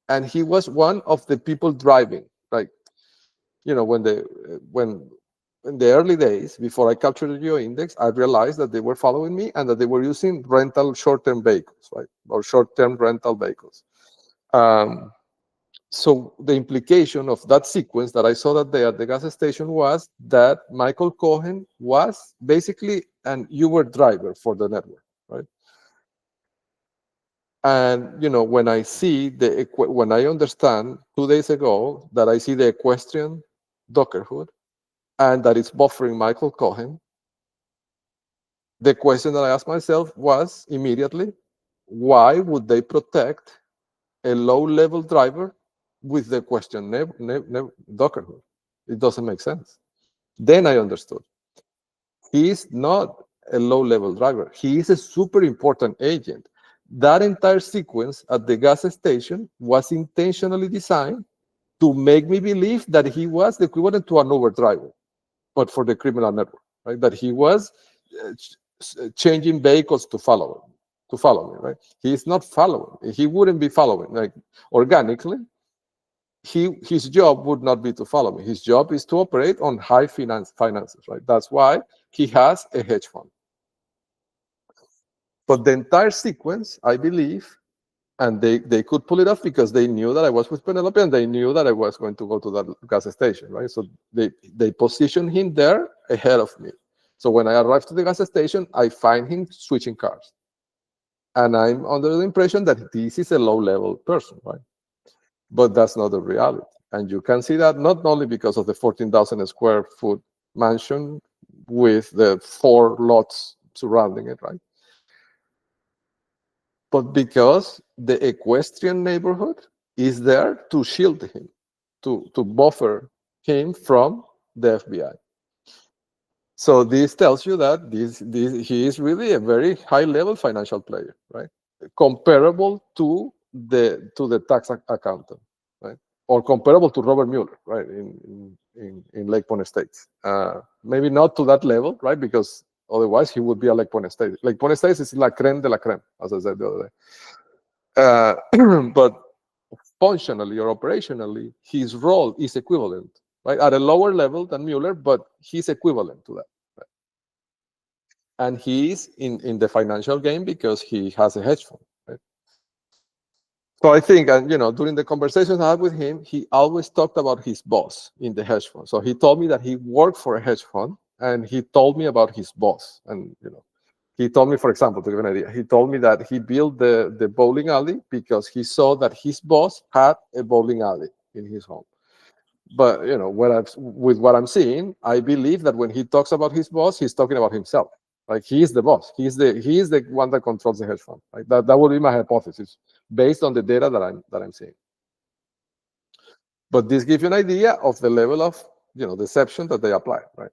and he was one of the people driving. Like, when in the early days before I captured the GeoIndex, I realized that they were following me and that they were using rental short-term vehicles, right, or short-term rental vehicles. So the implication of that sequence that I saw that day at the gas station was that Michael Cohen was basically an Uber driver for the network, right? And when I see when I understand 2 days ago that I see the equestrian Dockerhood and that it's buffering Michael Cohen, the question that I asked myself was immediately, why would they protect a low-level driver with the question Dockerhood? It doesn't make sense. Then I understood. He is not a low-level driver. He is a super important agent. That entire sequence at the gas station was intentionally designed to make me believe that he was the equivalent to an Uber driver, but for the criminal network, right? That he was changing vehicles to follow me, right? He is not following. He wouldn't be following, like organically. His job would not be to follow me. His job is to operate on high finances, right? That's why he has a hedge fund. But the entire sequence, I believe, and they could pull it off because they knew that I was with Penelope and they knew that I was going to go to that gas station, right? So they positioned him there ahead of me. So when I arrived to the gas station, I find him switching cars. And I'm under the impression that this is a low-level person, right? But that's not the reality. And you can see that not only because of the 14,000 square foot mansion with the 4 lots surrounding it, right? But because the equestrian neighborhood is there to shield him, to buffer him from the FBI. So this tells you that he is really a very high-level financial player, right? Comparable to the tax accountant, right? Or comparable to Robert Mueller, right? In Lake Point Estates. Maybe not to that level, right? Because otherwise he would be a Lake Point Estate. Lake Point Estates is la creme de la creme, as I said the other day. But functionally or operationally, his role is equivalent, right? At a lower level than Mueller, but he's equivalent to that. Right? And he is in the financial game because he has a hedge fund. Right? So I think, and during the conversations I had with him, he always talked about his boss in the hedge fund. So he told me that he worked for a hedge fund, and he told me about his boss. And he told me, for example, to give an idea, he told me that he built the bowling alley because he saw that his boss had a bowling alley in his home. But with what I'm seeing, I believe that when he talks about his boss, he's talking about himself. Like he is the boss. He is the one that controls the hedge fund. Like that would be my hypothesis based on the data that I'm seeing. But this gives you an idea of the level of deception that they apply, right?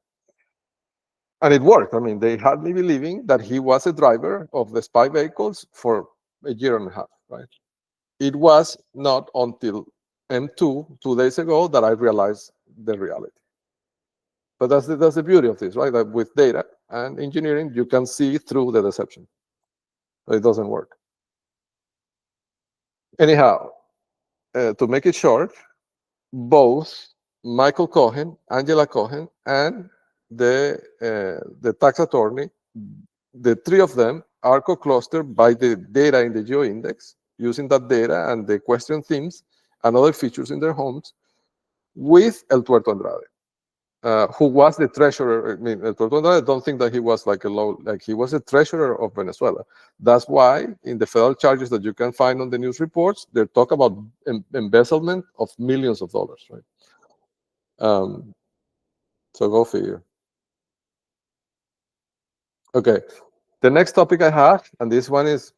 And it worked. I mean, they had me believing that he was a driver of the spy vehicles for a year and a half, right? It was not until M2 2 days ago that I realized the reality. But that's the beauty of this, right? That with data and engineering, you can see through the deception. But it doesn't work. Anyhow, to make it short, both Michael Cohen, Angela Cohen, and the tax attorney, the 3 of them are co-clustered by the data in the GeoIndex, using that data and the question themes and other features in their homes with El Tuerto Andrade, who was the treasurer. I mean, El Tuerto Andrade, I don't think that he was he was a treasurer of Venezuela. That's why in the federal charges that you can find on the news reports, they talk about embezzlement of millions of dollars, right? So go figure. Okay, the next topic I have, and this one is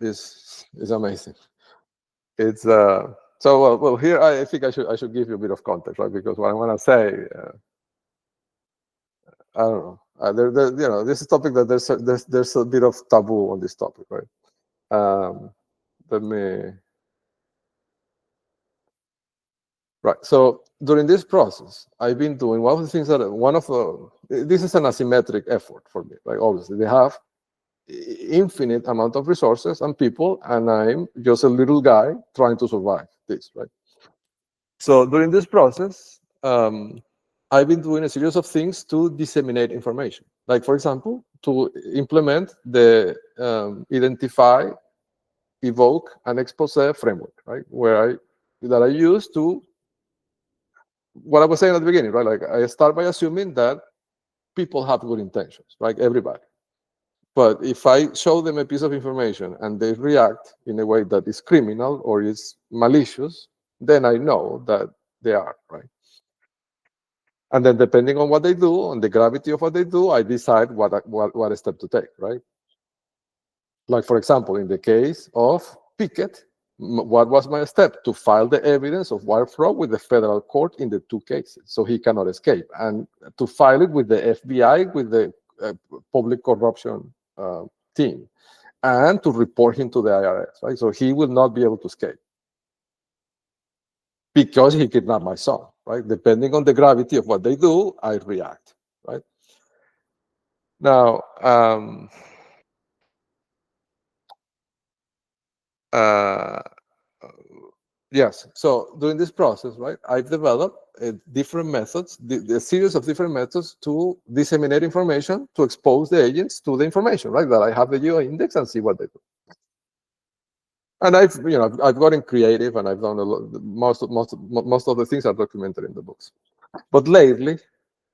amazing. It's so well here I think I should give you a bit of context, right? Because what I want to say, I don't know. This is a topic that there's a bit of taboo on this topic, right? Let me. Right. So during this process, I've been doing one of the things that this is an asymmetric effort for me, right? Obviously, they have infinite amount of resources and people, and I'm just a little guy trying to survive this, right? So during this process, I've been doing a series of things to disseminate information. Like, for example, to implement the identify, evoke, and expose framework, right? That I use to, what I was saying at the beginning, right? Like I start by assuming that people have good intentions, right? Everybody. But if I show them a piece of information and they react in a way that is criminal or is malicious, then I know that they are, right? And then depending on what they do, on the gravity of what they do, I decide what step to take, right? Like, for example, in the case of Pickett, what was my step? To file the evidence of wire fraud with the federal court in the 2 cases, so he cannot escape, and to file it with the FBI, with the public corruption team, and to report him to the IRS, right? So he will not be able to escape because he kidnapped my son, right? Depending on the gravity of what they do, I react, right? Now, yes, so during this process, right, I've developed different methods, the series of different methods to disseminate information, to expose the agents to the information, right? That I have the geo index and see what they do. And I've gotten creative, and I've done a lot. Most of the things are documented in the books. But lately,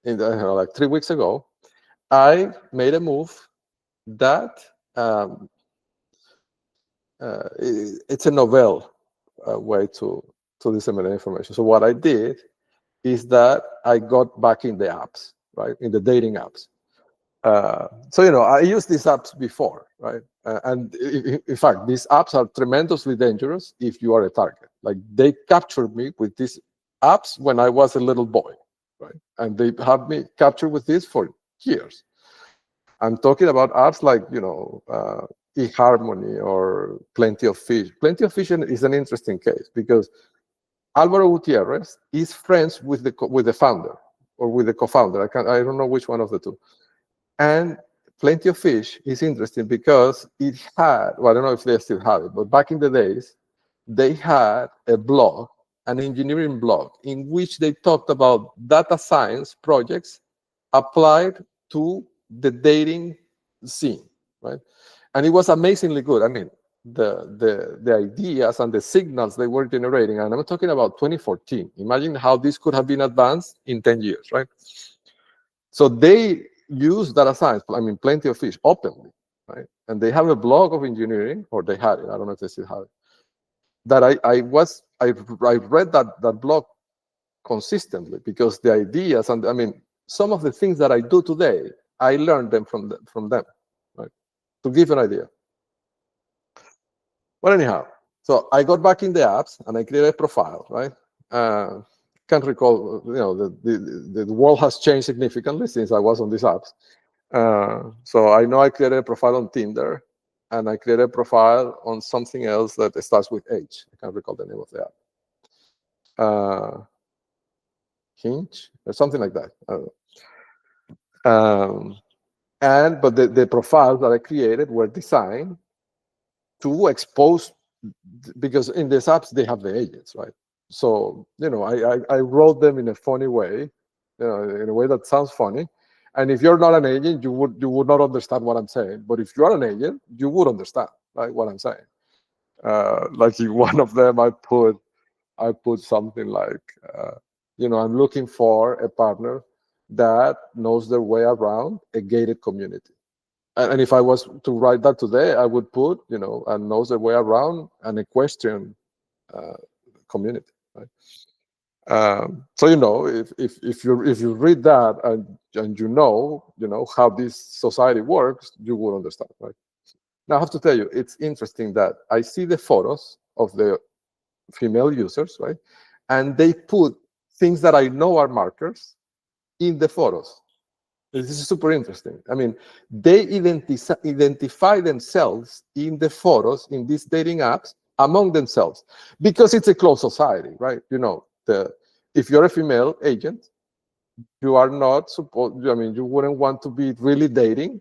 like 3 weeks ago, I made a move that it's a novel way to disseminate information. So what I did is that I got back in the apps, right, in the dating apps. So I used these apps before, right? And in fact, these apps are tremendously dangerous if you are a target. Like, they captured me with these apps when I was a little boy, right? And they have me captured with this for years. I'm talking about apps like eHarmony or Plenty of Fish. Plenty of Fish is an interesting case because Alvaro Gutierrez is friends with the founder or with the co-founder. I don't know which one of the two. And Plenty of Fish is interesting because it had, well, I don't know if they still have it, but back in the days, they had a blog, an engineering blog, in which they talked about data science projects applied to the dating scene, right? And it was amazingly good. I mean, the ideas and the signals they were generating, and I'm talking about 2014. Imagine how this could have been advanced in 10 years, right? So they use data science, I mean, Plenty of Fish, openly, right? And they have a blog of engineering, or they had it, I don't know if they still have it, that I read that blog consistently, because the ideas, and I mean, some of the things that I do today, I learned them from them, right? To give an idea. But anyhow, so I got back in the apps and I created a profile, right? Can't recall, the world has changed significantly since I was on these apps. So I know I created a profile on Tinder, and I created a profile on something else that starts with H. I can't recall the name of the app. Hinge or something like that. I don't know. But the profiles that I created were designed to expose, because in these apps they have the agents, right? So I wrote them in a funny way, in a way that sounds funny. And if you're not an agent, you would not understand what I'm saying. But if you are an agent, you would understand, right, what I'm saying. Like in one of them, I put something like, I'm looking for a partner that knows their way around a gated community. And if I was to write that today, I would put, and knows their way around an equestrian community, right? So if you read that and you know how this society works, you will understand, right? Now I have to tell you, it's interesting that I see the photos of the female users, right? And they put things that I know are markers in the photos. This is super interesting. I mean, they identify themselves in the photos in these dating apps among themselves, because it's a closed society, right? If you're a female agent, you are not supposed, I mean, you wouldn't want to be really dating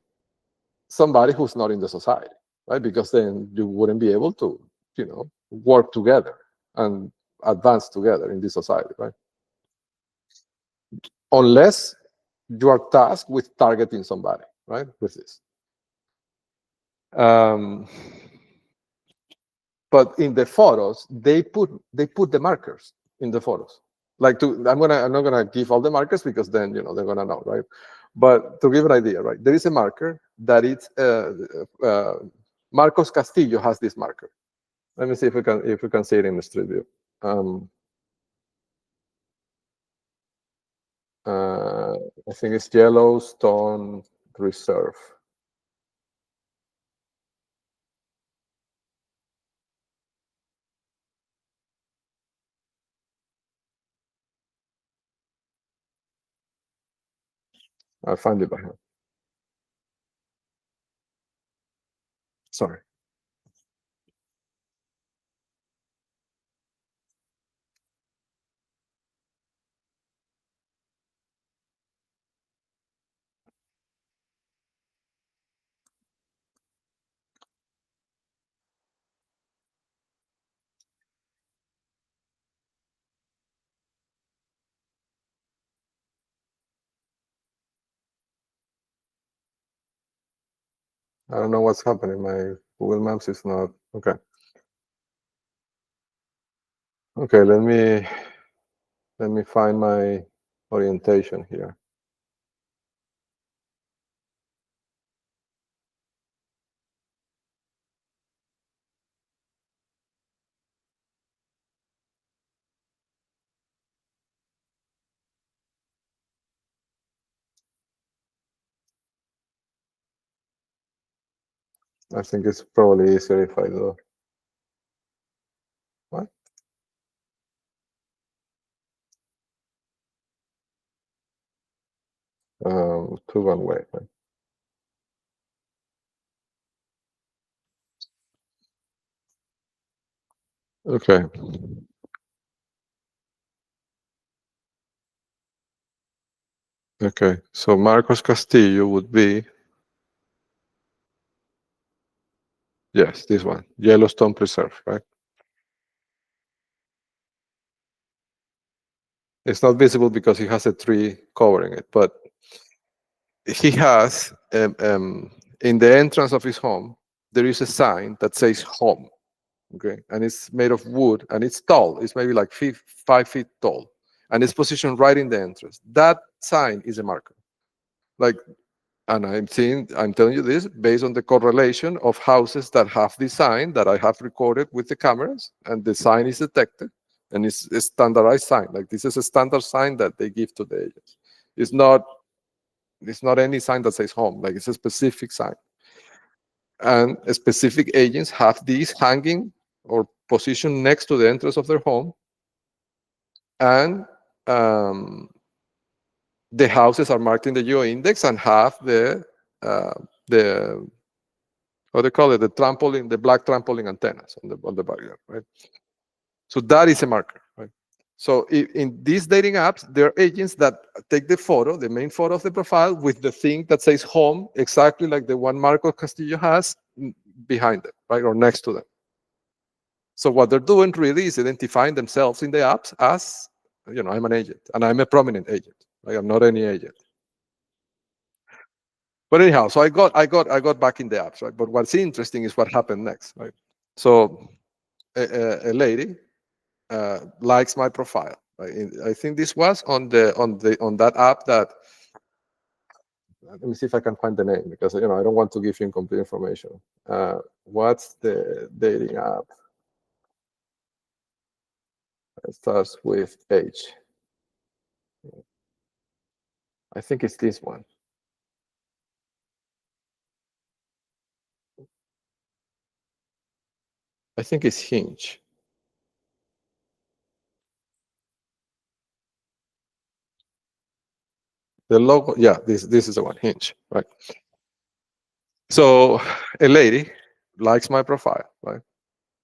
somebody who's not in the society, right? Because then you wouldn't be able to, work together and advance together in this society, right? Unless you are tasked with targeting somebody, right, with this. But in the photos, they put the markers in the photos. Like I'm not gonna give all the markers, because then they're gonna know, right? But to give an idea, right, there is a marker that it's Marcos Castillo has this marker. Let me see if we can see it in the Street View. I think it's Yellowstone Reserve. I'll find it by hand. Sorry. I don't know what's happening. My Google Maps is not okay. Okay, let me find my orientation here. I think it's probably easier if I do. What? To one way. Right? Okay. Okay. So Marcos Castillo would be, yes, this one, Yellowstone Preserve, right? It's not visible because he has a tree covering it, but he has in the entrance of his home, there is a sign that says home. Okay, and it's made of wood and it's tall. It's maybe like 5 feet tall, and it's positioned right in the entrance. That sign is a marker. Like, and I'm telling you this based on the correlation of houses that have this sign that I have recorded with the cameras, and the sign is detected, and it's a standardized sign. Like, this is a standard sign that they give to the agents. It's not any sign that says home. Like, it's a specific sign, and specific agents have these hanging or positioned next to the entrance of their home, and the houses are marked in the geo index and have the what they call it, the trampoline, the black trampoline antennas on the backyard, right? So that is a marker, right? So in these dating apps, there are agents that take the photo, the main photo of the profile, with the thing that says home, exactly like the one Marco Castillo has behind them, right, or next to them. So what they're doing really is identifying themselves in the apps as, I'm an agent, and I'm a prominent agent. Like, I'm not any agent. But anyhow, so I got back in the apps, right? But what's interesting is what happened next, right? So a lady likes my profile. Right? I think this was on that app that. Let me see if I can find the name, because I don't want to give you incomplete information. What's the dating app? It starts with H. I think it's this one. I think it's Hinge. The logo, yeah, this is the one, Hinge, right? So a lady likes my profile, right?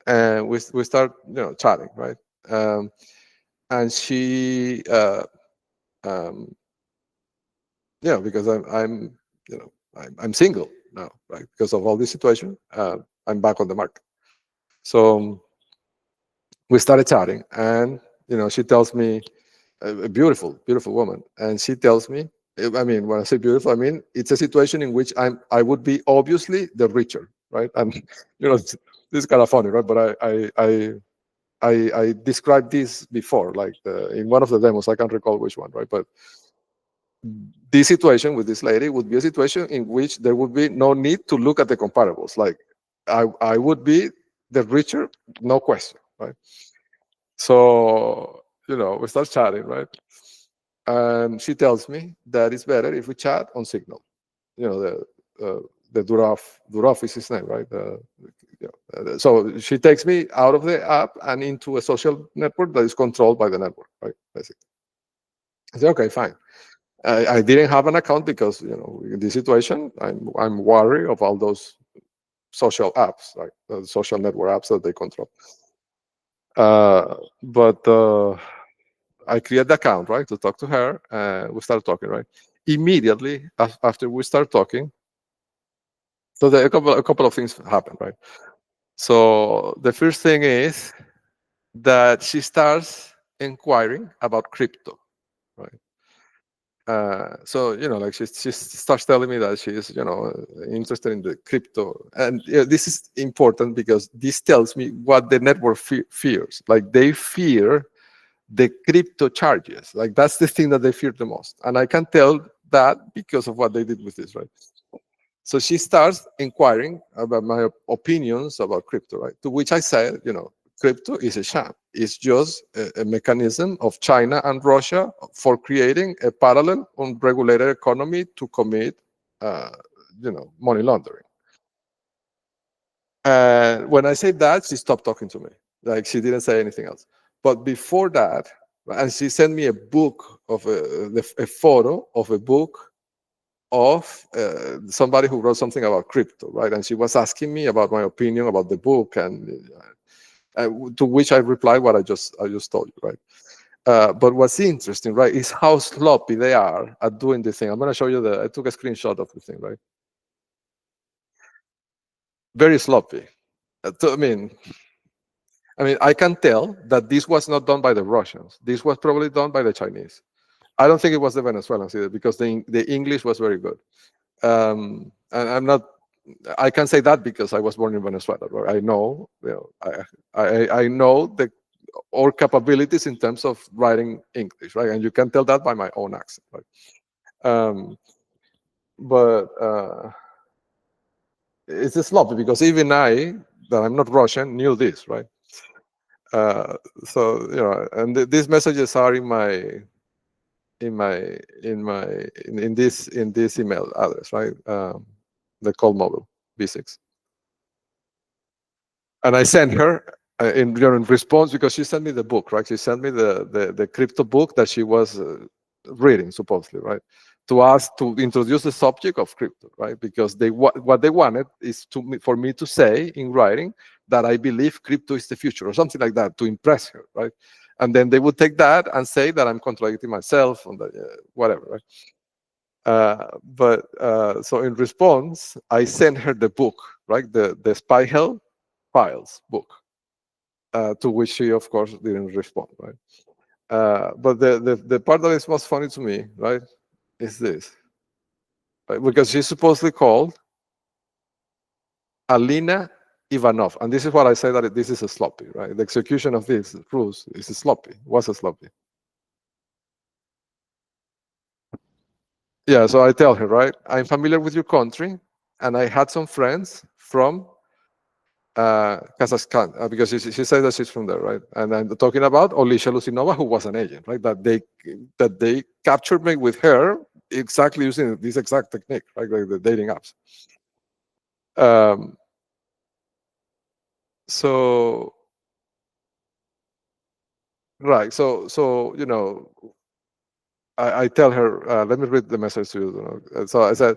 And we start, chatting, right? And she, because I'm single now, right? Because of all this situation, I'm back on the market. So we started chatting, and she tells me, a beautiful, beautiful woman, and she tells me, I mean, when I say beautiful, I mean it's a situation in which I would be obviously the richer, right? And this is kind of funny, right? But I described this before, like in one of the demos. I can't recall which one, right? But this situation with this lady would be a situation in which there would be no need to look at the comparables. Like I would be the richer, no question, right? So, we start chatting, right? And she tells me that it's better if we chat on Signal. The Durov is his name, right? So she takes me out of the app and into a social network that is controlled by the network, right? Basically. I say, okay, fine. I didn't have an account because, in this situation, I'm wary of all those social apps, like social network apps that they control. But I create the account, right, to talk to her. We start talking, right. Immediately after we start talking, so a couple of things happen, right. So the first thing is that she starts inquiring about crypto, right. So like she starts telling me that she is interested in the crypto, and this is important because this tells me what the network fears. Like they fear the crypto charges. Like that's the thing that they fear the most, and I can tell that because of what they did with this, right? So she starts inquiring about my opinions about crypto, right? To which I said, crypto is a sham. It's just a mechanism of China and Russia for creating a parallel unregulated economy to commit, money laundering. And when I said that, she stopped talking to me. Like she didn't say anything else. But before that, and she sent me a book of a photo of a book of somebody who wrote something about crypto, right? And she was asking me about my opinion about the book, and to which I replied what I just told you, right? But what's interesting, right, is how sloppy they are at doing the thing. I'm going to show you I took a screenshot of the thing, right? Very sloppy. I mean, I can tell that this was not done by the Russians. This was probably done by the Chinese. I don't think it was the Venezuelans either, because the English was very good. And I can say that because I was born in Venezuela. Right? I know, I know our capabilities in terms of writing English, right? And you can tell that by my own accent, right? But it's a sloppy because even I, that I'm not Russian, knew this, right? So and these messages are in this email address, right? The call mobile V6. And I sent her in response, because she sent me the book, right? She sent me the crypto book that she was reading, supposedly, right? To ask to introduce the subject of crypto, right? Because what they wanted is for me to say in writing that I believe crypto is the future or something like that, to impress her, right? And then they would take that and say that I'm contradicting myself on whatever, right? But so in response, I sent her the book, right? The Spy Hell Files book, to which she, of course, didn't respond, right? But the part that is most funny to me, right, is this, right? Because she's supposedly called Alina Ivanov, and this is what I say, that this is a sloppy, right? The execution of these rules is a sloppy, was a sloppy. Yeah, so I tell her, right, I'm familiar with your country, and I had some friends from Kazakhstan, because she said that she's from there, right? And I'm talking about Olisha Lusinova, who was an agent, right? That they captured me with her exactly using this exact technique, right? Like the dating apps. So right, so I tell her, let me read the message to you. So I said,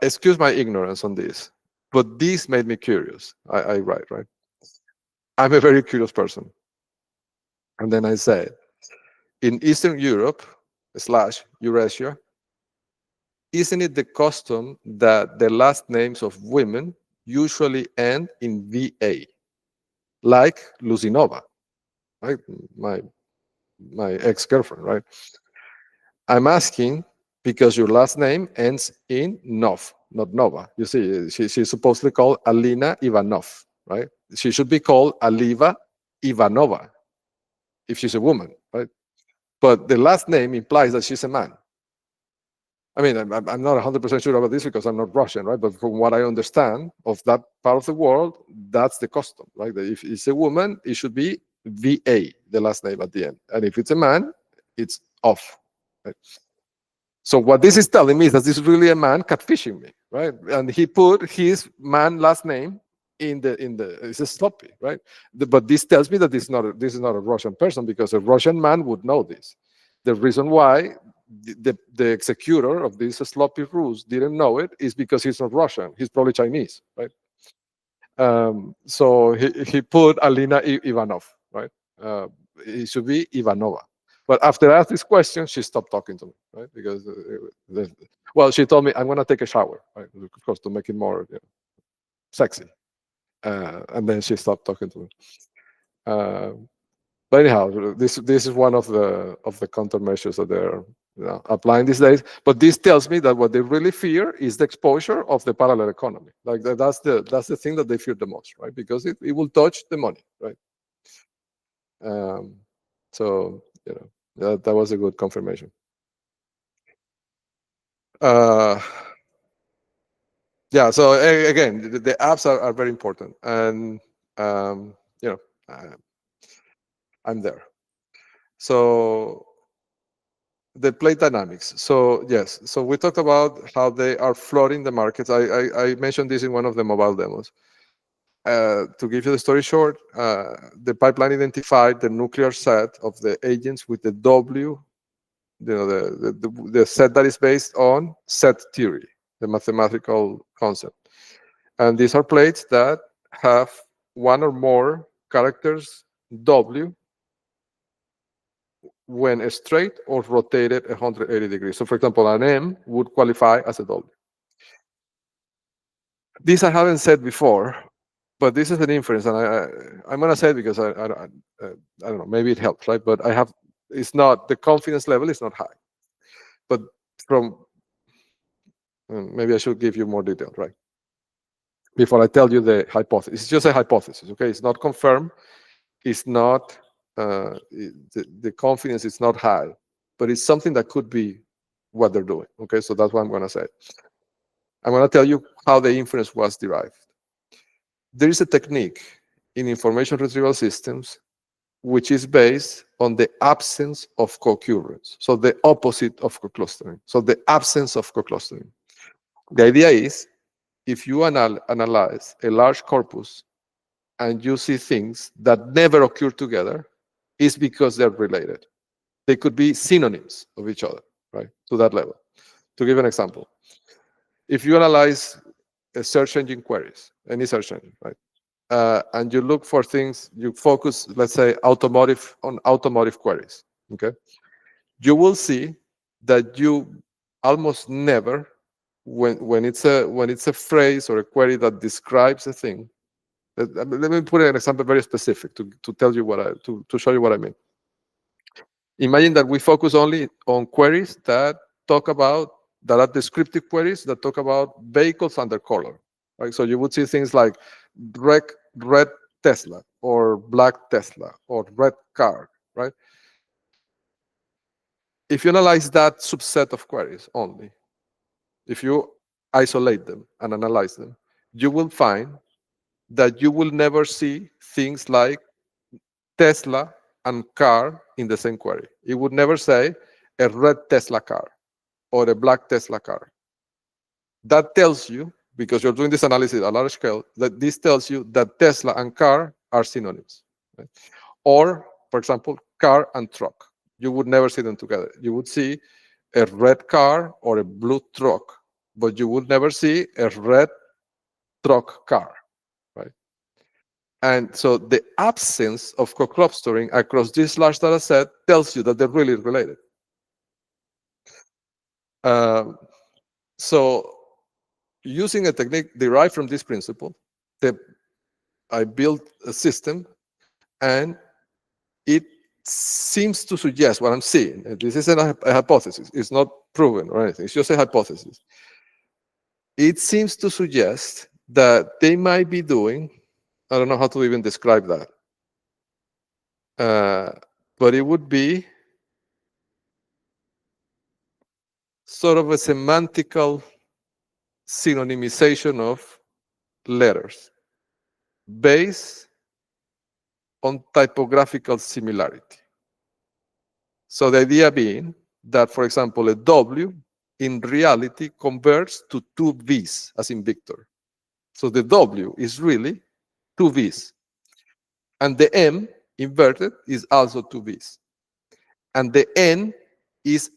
excuse my ignorance on this, but this made me curious. I write, right? I'm a very curious person. And then I say, in Eastern Europe / Eurasia, isn't it the custom that the last names of women usually end in VA, like Luzinova, right? My ex-girlfriend, right? I'm asking because your last name ends in Nov, not Nova. You see, she's supposedly called Alina Ivanov, right? She should be called Aliva Ivanova if she's a woman, right? but the last name implies that she's a man. I mean, I'm not 100% sure about this because I'm not Russian, right? But from what I understand of that part of the world, that's the custom, right? That if it's a woman, it should be VA, the last name at the end. And if it's a man, it's off. Right? So what this is telling me is that this is really a man catfishing me, right? And he put his man last name in the it's a sloppy, right? But this tells me that this is not a Russian person, because a Russian man would know this. The reason why the executor of this sloppy ruse didn't know it is because he's not Russian. He's probably Chinese, right? So he put Alina Ivanov, right? It should be Ivanova. But after I asked this question, she stopped talking to me, right? Because, well, she told me, I'm going to take a shower, right? Of course, to make it more sexy. And then she stopped talking to me. But anyhow, this is one of the countermeasures that they're applying these days. But this tells me that what they really fear is the exposure of the parallel economy. Like that's the thing that they fear the most, right? Because it will touch the money, right? So that was a good confirmation. Yeah. So again, the apps are very important, and I'm there. So the play dynamics. So yes, so we talked about how they are flooding the markets. I mentioned this in one of the mobile demos. To give you the story short, the pipeline identified the nuclear set of the agents with the W, the set that is based on set theory, the mathematical concept. And these are plates that have one or more characters W when straight or rotated 180 degrees. So for example, an M would qualify as a W. This I haven't said before, but this is an inference, and I'm going to say it because I don't know, maybe it helps, right? But it's not, the confidence level is not high. But maybe I should give you more detail, right? Before I tell you the hypothesis. It's just a hypothesis, okay? It's not confirmed. It's not, the confidence is not high, but it's something that could be what they're doing, okay? So that's what I'm going to say. I'm going to tell you how the inference was derived. There is a technique in information retrieval systems which is based on the absence of co-occurrence, so the opposite of co-clustering, so the absence of co-clustering. The idea is, if you analyze a large corpus and you see things that never occur together, it's because they're related. They could be synonyms of each other, right, to that level. To give an example, if you analyze search engine queries, any search engine, right, and you look for things, you focus, let's say, on automotive queries, okay, you will see that you almost never, when it's a phrase or a query that describes a thing. Let me put an example very specific to tell you to show you what I mean. Imagine that we focus only on queries that are descriptive queries that talk about vehicles and their color. Right? So you would see things like red Tesla or black Tesla or red car, right? If you analyze that subset of queries only, if you isolate them and analyze them, you will find that you will never see things like Tesla and car in the same query. It would never say a red Tesla car or a black Tesla car. That tells you, because you're doing this analysis at a large scale, that this tells you that Tesla and car are synonyms. Right? Or, for example, car and truck. You would never see them together. You would see a red car or a blue truck, but you would never see a red truck car, right? And so the absence of co-clustering across this large data set tells you that they're really related. So using a technique derived from this principle, I built a system, and it seems to suggest what I'm seeing. This is a hypothesis. It's not proven or anything. It's just a hypothesis. It seems to suggest that they might be doing, I don't know how to even describe that, but it would be sort of a semantical synonymization of letters based on typographical similarity. So the idea being that, for example, a W in reality converts to two V's, as in Victor. So the W is really two V's. And the M inverted is also two V's. And the N is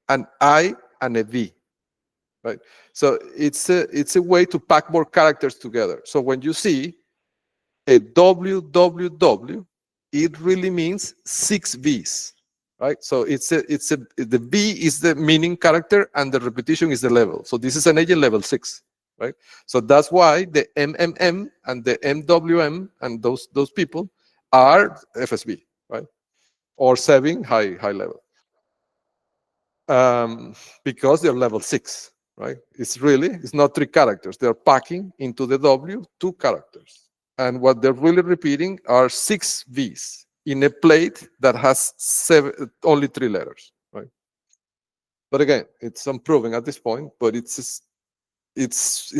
an I and a V. Right? So it's a way to pack more characters together. So when you see a WWW, it really means 6 V's, right? So the V is the meaning character and the repetition is the level. So this is an agent level 6, right? So that's why the MMM and the MWM and those people are FSB, right? Or 7 high level. Because they're level 6, right? It's not 3 characters. They're packing into the W 2 characters. And what they're really repeating are 6 V's in a plate that has only 3 letters, right? But again, it's unproven at this point, but it's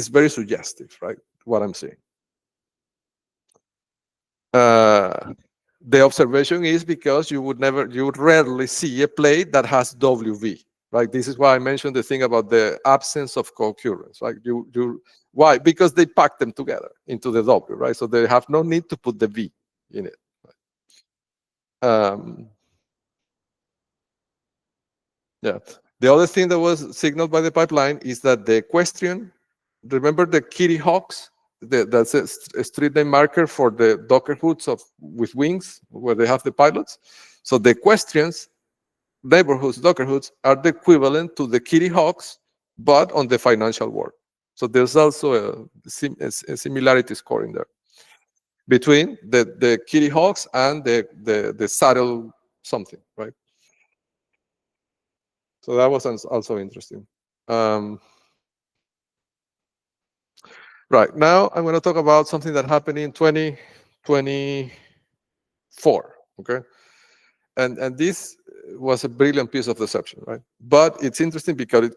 very suggestive, right? What I'm saying. The observation is because you would rarely see a plate that has WV, right? This is why I mentioned the thing about the absence of co-occurrence, right? Why? Because they pack them together into the W, right? So they have no need to put the V in it. Yeah. The other thing that was signaled by the pipeline is that the question, remember the Kitty Hawks? That's a street name marker for the Docker hoods with wings where they have the pilots. So the questions, neighborhoods, Docker hoods are the equivalent to the Kitty Hawks, but on the financial world. So there's also a similarity score in there between the Kitty Hawks and the saddle something, right? So that was also interesting. Right, now I'm going to talk about something that happened in 2024, okay? And this was a brilliant piece of deception, right? But it's interesting because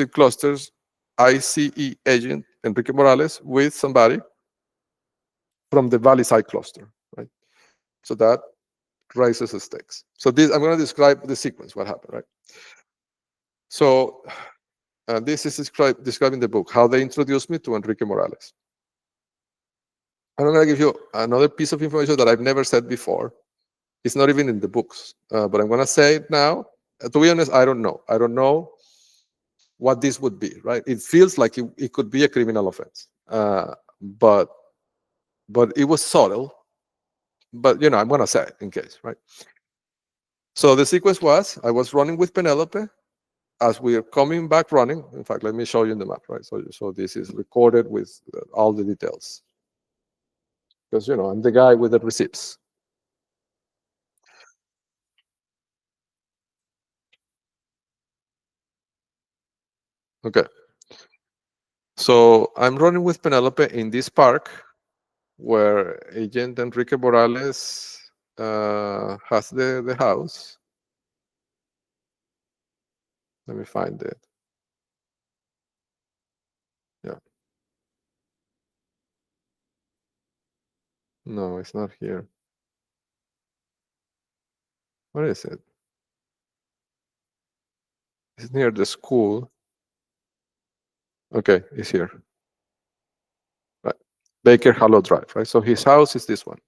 it clusters ICE agent Enrique Morales with somebody from the Valley Side cluster, right? So that raises the stakes. So I'm going to describe the sequence, what happened, right? So this is describing the book, how they introduced me to Enrique Morales. And I'm going to give you another piece of information that I've never said before. It's not even in the books, but I'm going to say it now. To be honest, I don't know. I don't know what this would be, right? It feels like it could be a criminal offense, but it was subtle. But I'm going to say it in case, right? So the sequence was, I was running with Penelope. As we are coming back running, in fact, let me show you in the map, right? So this is recorded with all the details. Because, I'm the guy with the receipts. Okay. So I'm running with Penelope in this park where Agent Enrique Morales has the house. Let me find it. Yeah. No, it's not here. Where is it? It's near the school. Okay, it's here. Right. Baker Hollow Drive, right? So his house is this one.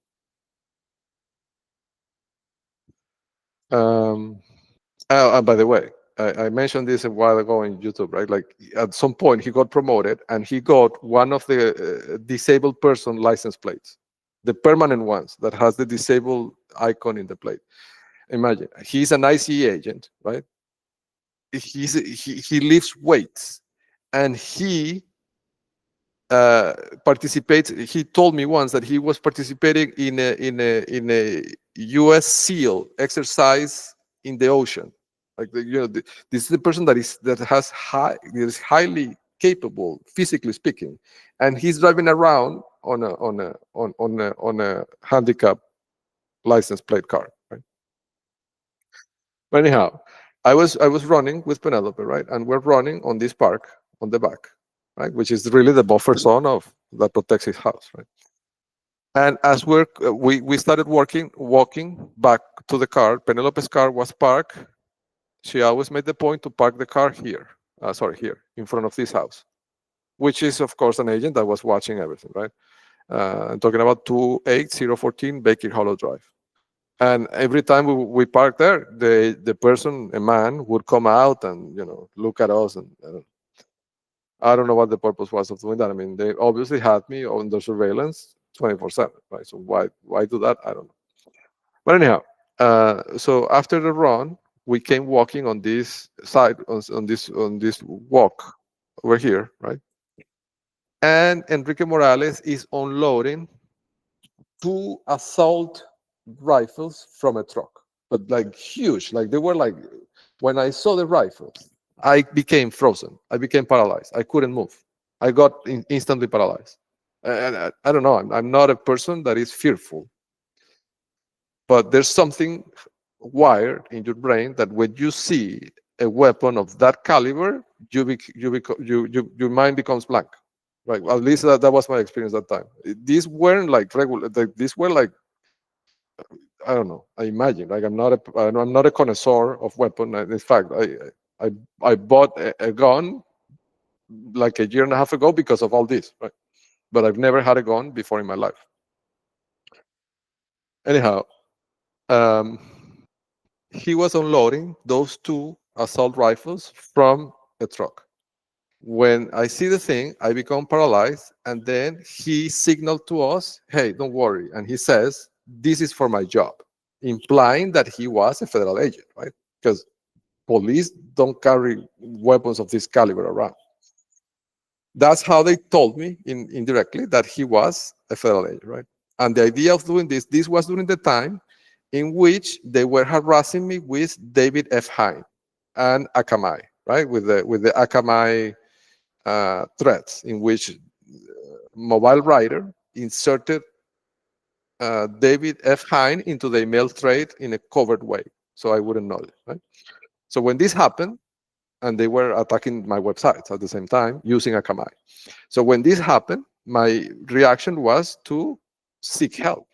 By the way, I mentioned this a while ago on YouTube, right? Like at some point he got promoted and he got one of the disabled person license plates, the permanent ones that has the disabled icon in the plate. Imagine, he's an ICE agent, right? He lifts weights and he participates. He told me once that he was participating in a U.S. SEAL exercise in the ocean. Like this is the person that is highly capable, physically speaking, and he's driving around on a handicap license plate car. Right? But anyhow, I was running with Penelope, right? And we're running on this park on the back, right? Which is really the buffer zone of that protects his house, right? And as we started walking back to the car. Penelope's car was parked. She always made the point to park the car here. Sorry, here in front of this house, which is of course an agent that was watching everything, right? I'm talking about 28014 Baker Hollow Drive. And every time we parked there, the person, a man, would come out and look at us. And I don't know what the purpose was of doing that. I mean, they obviously had me under surveillance 24/7, right? So why do that? I don't know. But anyhow, so after the run, we came walking on this side on this walk over here, right? And Enrique Morales is unloading 2 assault rifles from a truck, but like huge. Like they were like, when I saw the rifles, I became frozen. I became paralyzed. I couldn't move. I got instantly paralyzed. And I don't know. I'm not a person that is fearful, but there's something wired in your brain that when you see a weapon of that caliber, your mind becomes blank. Right. Well, at least that was my experience at that time. These weren't like regular. These were like, I don't know. I imagine. Like I'm not a connoisseur of weapon. In fact, I bought a gun like a year and a half ago because of all this. Right. But I've never had a gun before in my life. Anyhow, um, he was unloading those 2 assault rifles from a truck. When I see the thing, I become paralyzed, and then he signaled to us, "Hey, don't worry." And he says, "This is for my job," implying that he was a federal agent, right? Because police don't carry weapons of this caliber around. That's how they told me indirectly that he was a federal agent, right? And the idea of doing this was during the time in which they were harassing me with David F. Hine and Akamai, right? With the Akamai threats, in which Mobile Writer inserted David F. Hine into the email thread in a covert way, so I wouldn't know it, right? So when this happened, and they were attacking my websites at the same time using Akamai. So when this happened, my reaction was to seek help.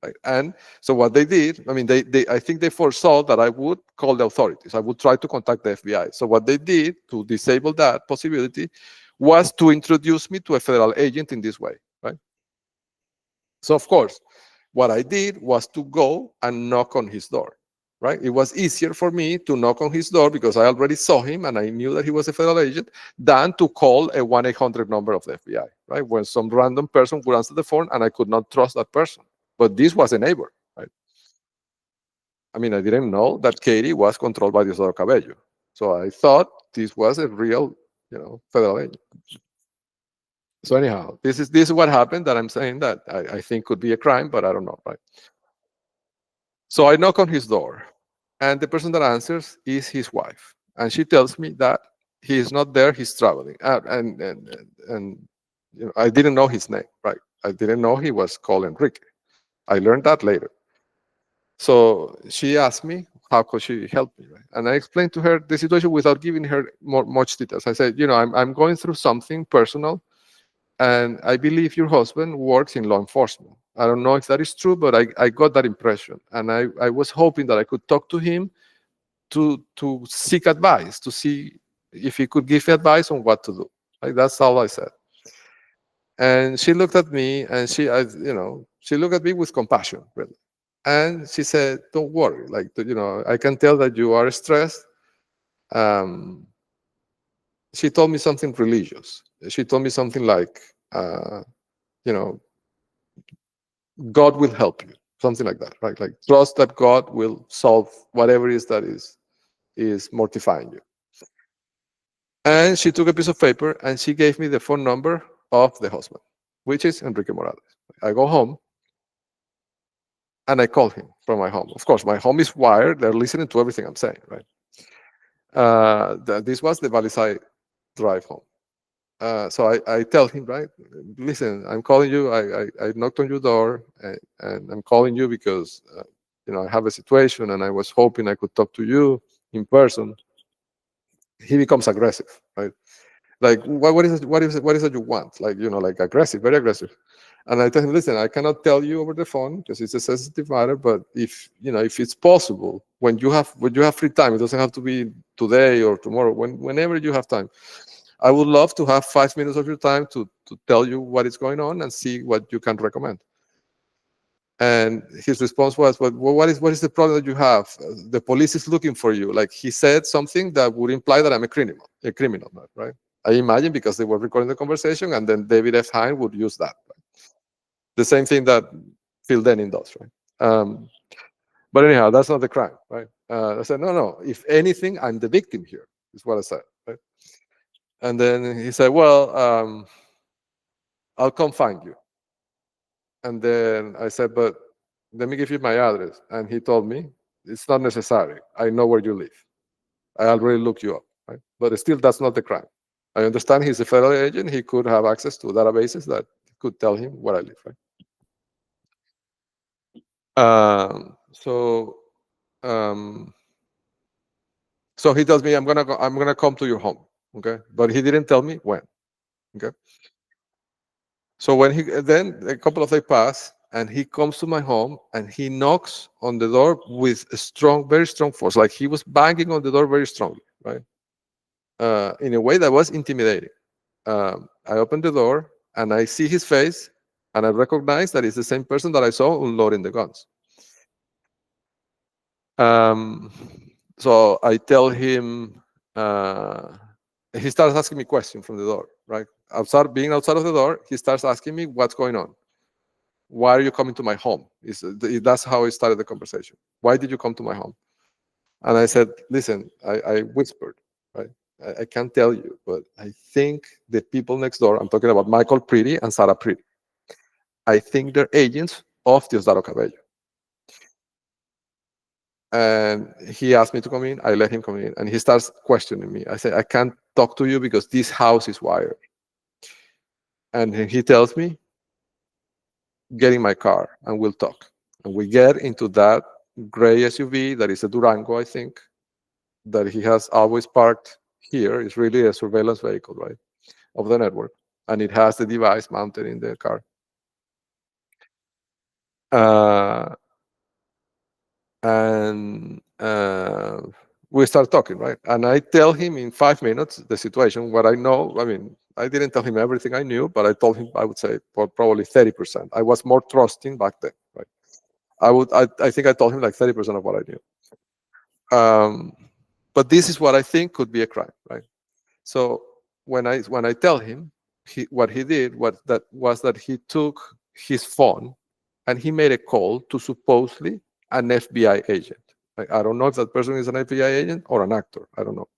Right? And so what they did, I mean, I think they foresaw that I would call the authorities. I would try to contact the FBI. So what they did to disable that possibility was to introduce me to a federal agent in this way, right? So of course, what I did was to go and knock on his door, right? It was easier for me to knock on his door because I already saw him and I knew that he was a federal agent than to call a 1-800 number of the FBI, right? When some random person would answer the phone and I could not trust that person. But this was a neighbor, right? I mean, I didn't know that Katie was controlled by Diosdado Cabello. So I thought this was a real, federal agent. So anyhow, this is what happened that I'm saying that I think could be a crime, but I don't know, right? So I knock on his door, and the person that answers is his wife, and she tells me that he is not there; he's traveling. And I didn't know his name, right? I didn't know he was called Enrique. I learned that later. So she asked me how could she help me, right? And I explained to her the situation without giving her much details. I said, I'm going through something personal, and I believe your husband works in law enforcement. I don't know if that is true, but I got that impression. And I was hoping that I could talk to him to seek advice, to see if he could give me advice on what to do. Like, that's all I said. And she looked at me, and she looked at me with compassion, really. And she said, "Don't worry. Like, I can tell that you are stressed." Um, she told me something religious. She told me something like, you know, God will help you, something like that, right? Like, trust that God will solve whatever it is that is mortifying you. And she took a piece of paper and she gave me the phone number of the husband, which is Enrique Morales. I go home and I call him from my home. Of course, my home is wired. They're listening to everything I'm saying, right? This was the Balisai drive home. So I tell him, right, listen, I'm calling you. I knocked on your door, and I'm calling you because I have a situation, and I was hoping I could talk to you. in person, he becomes aggressive, right? Like, what is it you want? Like, like aggressive, very aggressive. And I tell him, listen, I cannot tell you over the phone because it's a sensitive matter, but if it's possible, when you have free time, it doesn't have to be today or tomorrow, whenever you have time, I would love to have 5 minutes of your time to tell you what is going on and see what you can recommend. And his response was, "But what is the problem that you have? The police is looking for you." Like, he said something that would imply that I'm a criminal, right? I imagine, because they were recording the conversation, and then David F. Hine would use that. Right? The same thing that Phil Denning does, right? But anyhow, that's not the crime, right? I said, no. If anything, I'm the victim here, is what I said, right? And then he said, well, I'll come find you. And then I said, but let me give you my address. And he told me, it's not necessary. I know where you live. I already looked you up, right? But still, that's not the crime. I understand he's a federal agent. He could have access to databases that could tell him where I live, right? So he tells me, I'm gonna come to your home, okay? But he didn't tell me when, okay? So then a couple of days pass, and he comes to my home, and he knocks on the door with a strong, very strong force, like he was banging on the door very strongly, right? In a way that was intimidating. I open the door, and I see his face, and I recognize that it's the same person that I saw unloading the guns. So I tell him, he starts asking me questions from the door, right? Being outside of the door, he starts asking me what's going on. Why are you coming to my home? That's how I started the conversation. Why did you come to my home? And I said, listen, I whispered, right? I can't tell you, but I think the people next door, I'm talking about Michael Pretty and Sarah Pretty, I think they're agents of Diosdado Cabello. And he asked me to come in. I let him come in, and he starts questioning me. I say, I can't talk to you because this house is wired. And he tells me, get in my car and we'll talk. And we get into that gray SUV that is a Durango, I think, that he has always parked here. It's really a surveillance vehicle, right, of the network. And it has the device mounted in the car. And we start talking, right? And I tell him in 5 minutes the situation, what I know. I mean, I didn't tell him everything I knew, but I told him, I would say, probably 30%. I was more trusting back then, right? I think I told him like 30% of what I knew. But this is what I think could be a crime, right? So when I tell him, what he did was that he took his phone and he made a call to supposedly an FBI agent. Like, I don't know if that person is an FBI agent or an actor. I don't know.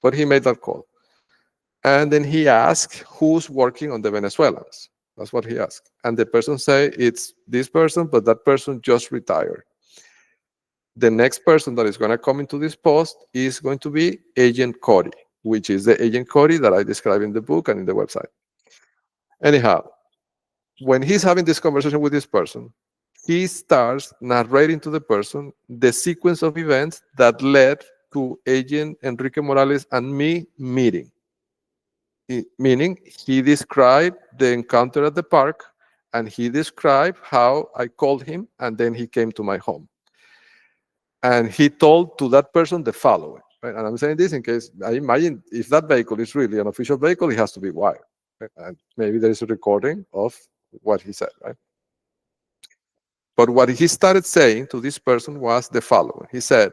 But he made that call. And then he asked who's working on the Venezuelans. That's what he asked. And the person said, it's this person, but that person just retired. The next person that is going to come into this post is going to be Agent Cody, which is the Agent Cody that I describe in the book and in the website. Anyhow, when he's having this conversation with this person, he starts narrating to the person the sequence of events that led to Agent Enrique Morales and me meeting. Meaning, he described the encounter at the park, and he described how I called him, and then he came to my home. And he told to that person the following, right? And I'm saying this in case, I imagine if that vehicle is really an official vehicle, it has to be wired. Right? And maybe there is a recording of what he said, right? But what he started saying to this person was the following. He said,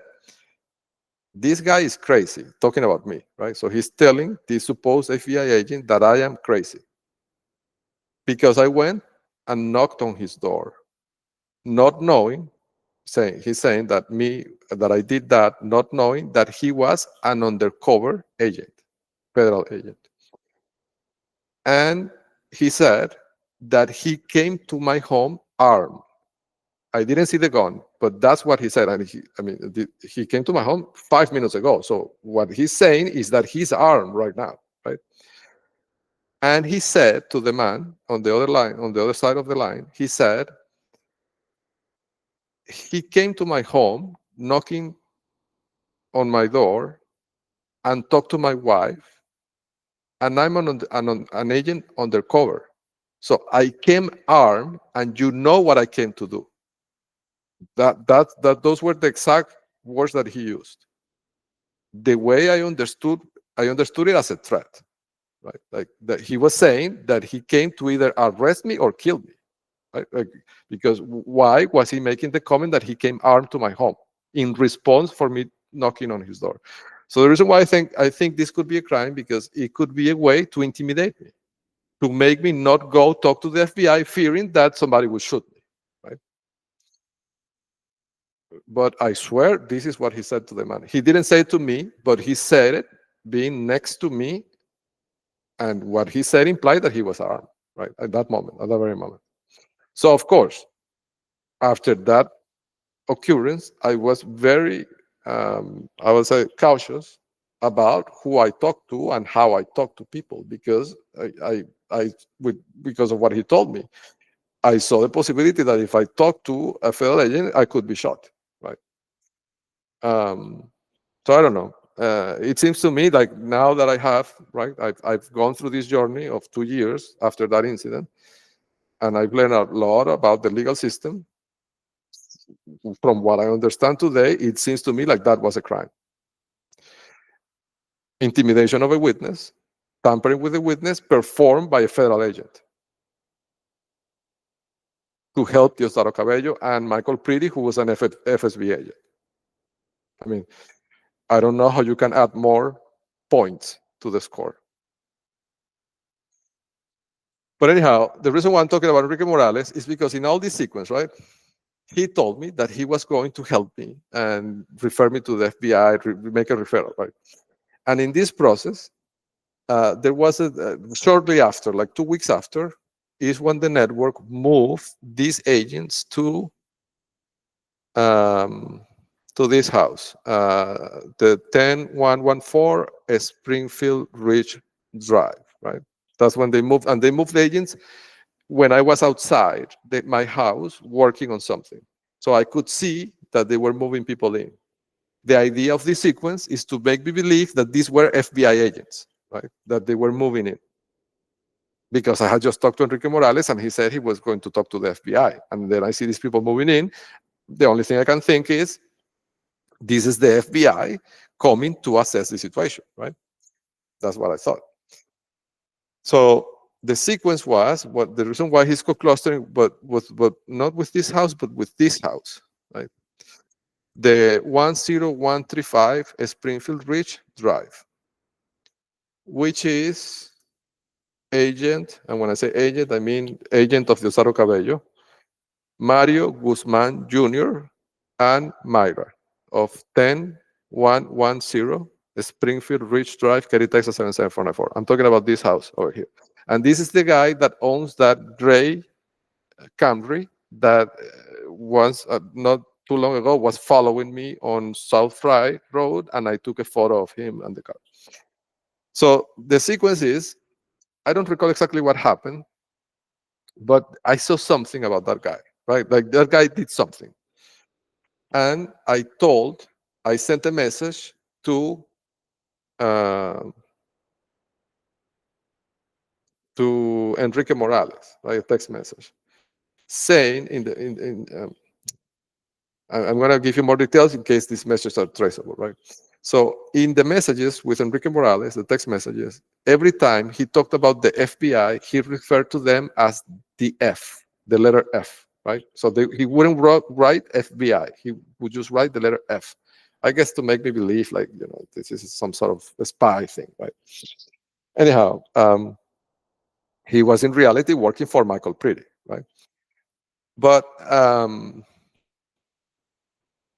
this guy is crazy, talking about me, right? So he's telling this supposed FBI agent that I am crazy because I went and knocked on his door, not knowing, he's saying that I did that, not knowing that he was an undercover agent, federal agent. And he said that he came to my home armed. I didn't see the gun, but that's what he said. And he came to my home 5 minutes ago. So what he's saying is that he's armed right now, right? And he said to the man on the other side of the line, he said, he came to my home knocking on my door and talk to my wife, and I'm an agent undercover. So I came armed, and you know what I came to do. Those were the exact words that he used. The way I understood it as a threat, right? Like that he was saying that he came to either arrest me or kill me, right? Like, because why was he making the comment that he came armed to my home in response for me knocking on his door? So the reason why I think this could be a crime, because it could be a way to intimidate me, to make me not go talk to the FBI, fearing that somebody will shoot me, right? But I swear this is what he said to the man. He didn't say it to me, but he said it being next to me, and what he said implied that he was armed, right? At that moment, at that very moment. So of course, after that occurrence, I was very, I would say, cautious about who I talked to and how I talk to people, because because of what he told me, I saw the possibility that if I talked to a federal agent, I could be shot, right? So I don't know. It seems to me like now that I have, right, I've gone through this journey of 2 years after that incident, and I've learned a lot about the legal system. From what I understand today, it seems to me like that was a crime. Intimidation of a witness, tampering with a witness performed by a federal agent to help Diosdado Cabello and Michael Pretty, who was an FSB agent. I mean, I don't know how you can add more points to the score. But anyhow, the reason why I'm talking about Enrique Morales is because in all this sequence, right, he told me that he was going to help me and refer me to the FBI, make a referral, right? And in this process, there was shortly after, like 2 weeks after, is when the network moved these agents to this house, the 10114 Springfield Ridge Drive, right? That's when they moved, and they moved the agents when I was outside my house working on something. So I could see that they were moving people in. The idea of this sequence is to make me believe that these were FBI agents, right? That they were moving in. Because I had just talked to Enrique Morales and he said he was going to talk to the FBI. And then I see these people moving in. The only thing I can think is, this is the FBI coming to assess the situation, right? That's what I thought. So the sequence was, what the reason why he's co-clustering, but not with this house, but with this house, right? The 10135 Springfield Ridge Drive, which is agent, and when I say agent, I mean agent of Diosdado Cabello, Mario Guzman Jr. and Myra of 10110 Springfield Ridge Drive, Katy, Texas 77494. I'm talking about this house over here. And this is the guy that owns that gray Camry that once, not too long ago, was following me on South Fry Road, and I took a photo of him and the car. So the sequence is, I don't recall exactly what happened, but I saw something about that guy, right? Like that guy did something. And I sent a message to Enrique Morales, right? A text message saying I'm going to give you more details in case these messages are traceable, right? So in the messages with Enrique Morales, the text messages, every time he talked about the FBI, he referred to them as the F, the letter F, right? So he wouldn't write FBI. He would just write the letter F. I guess to make me believe, like, this is some sort of a spy thing, right? Anyhow, he was in reality working for Michael Pretty, right? But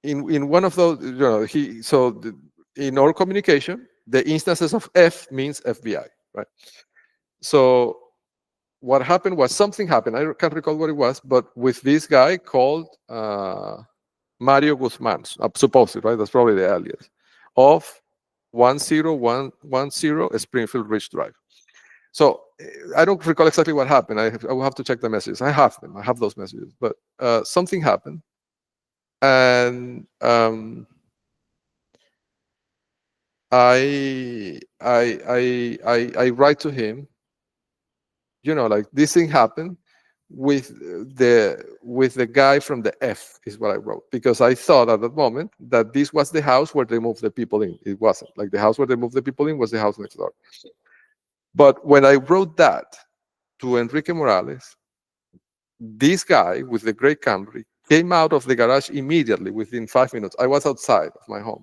in one of those, in our communication, the instances of F means FBI, right? So what happened was, something happened. I can't recall what it was, but with this guy called Mario Guzman, supposedly, right? That's probably the alias of 10110 Springfield Ridge Drive. So I don't recall exactly what happened. I will have to check the messages. I have them. I have those messages. But something happened, and I write to him, like this thing happened with the guy from the F is what I wrote, because I thought at that moment that this was the house where they moved the people in. It wasn't. Like, the house where they moved the people in was the house next door. But when I wrote that to Enrique Morales, this guy with the gray Camry came out of the garage immediately within 5 minutes. I was outside of my home.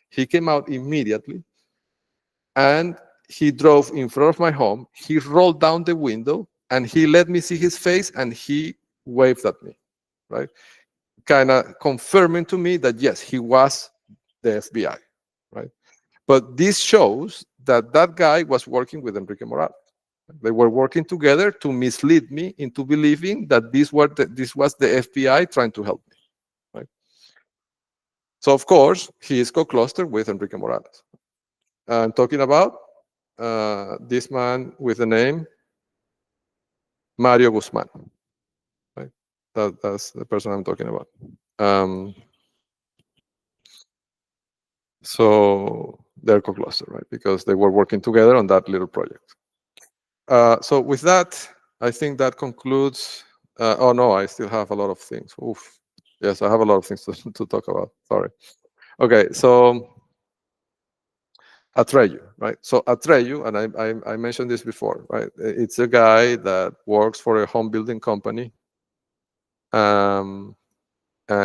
He came out immediately, and he drove in front of my home. He rolled down the window and he let me see his face, and he waved at me, right? Kind of confirming to me that yes, he was the FBI, right? But this shows that that guy was working with Enrique Morales. They were working together to mislead me into believing that this was the FBI trying to help me, right? So of course he is co-clustered with Enrique Morales. I'm talking about this man with the name Mario Guzman, right? That's the person I'm talking about. So they're co-clustered, right? Because they were working together on that little project. So with that, I think that concludes. Oh no, I still have a lot of things. Oof. Yes, I have a lot of things to talk about. Sorry. Okay, so Atreyu, right? So Atreyu, and I mentioned this before, right? It's a guy that works for a home building company, and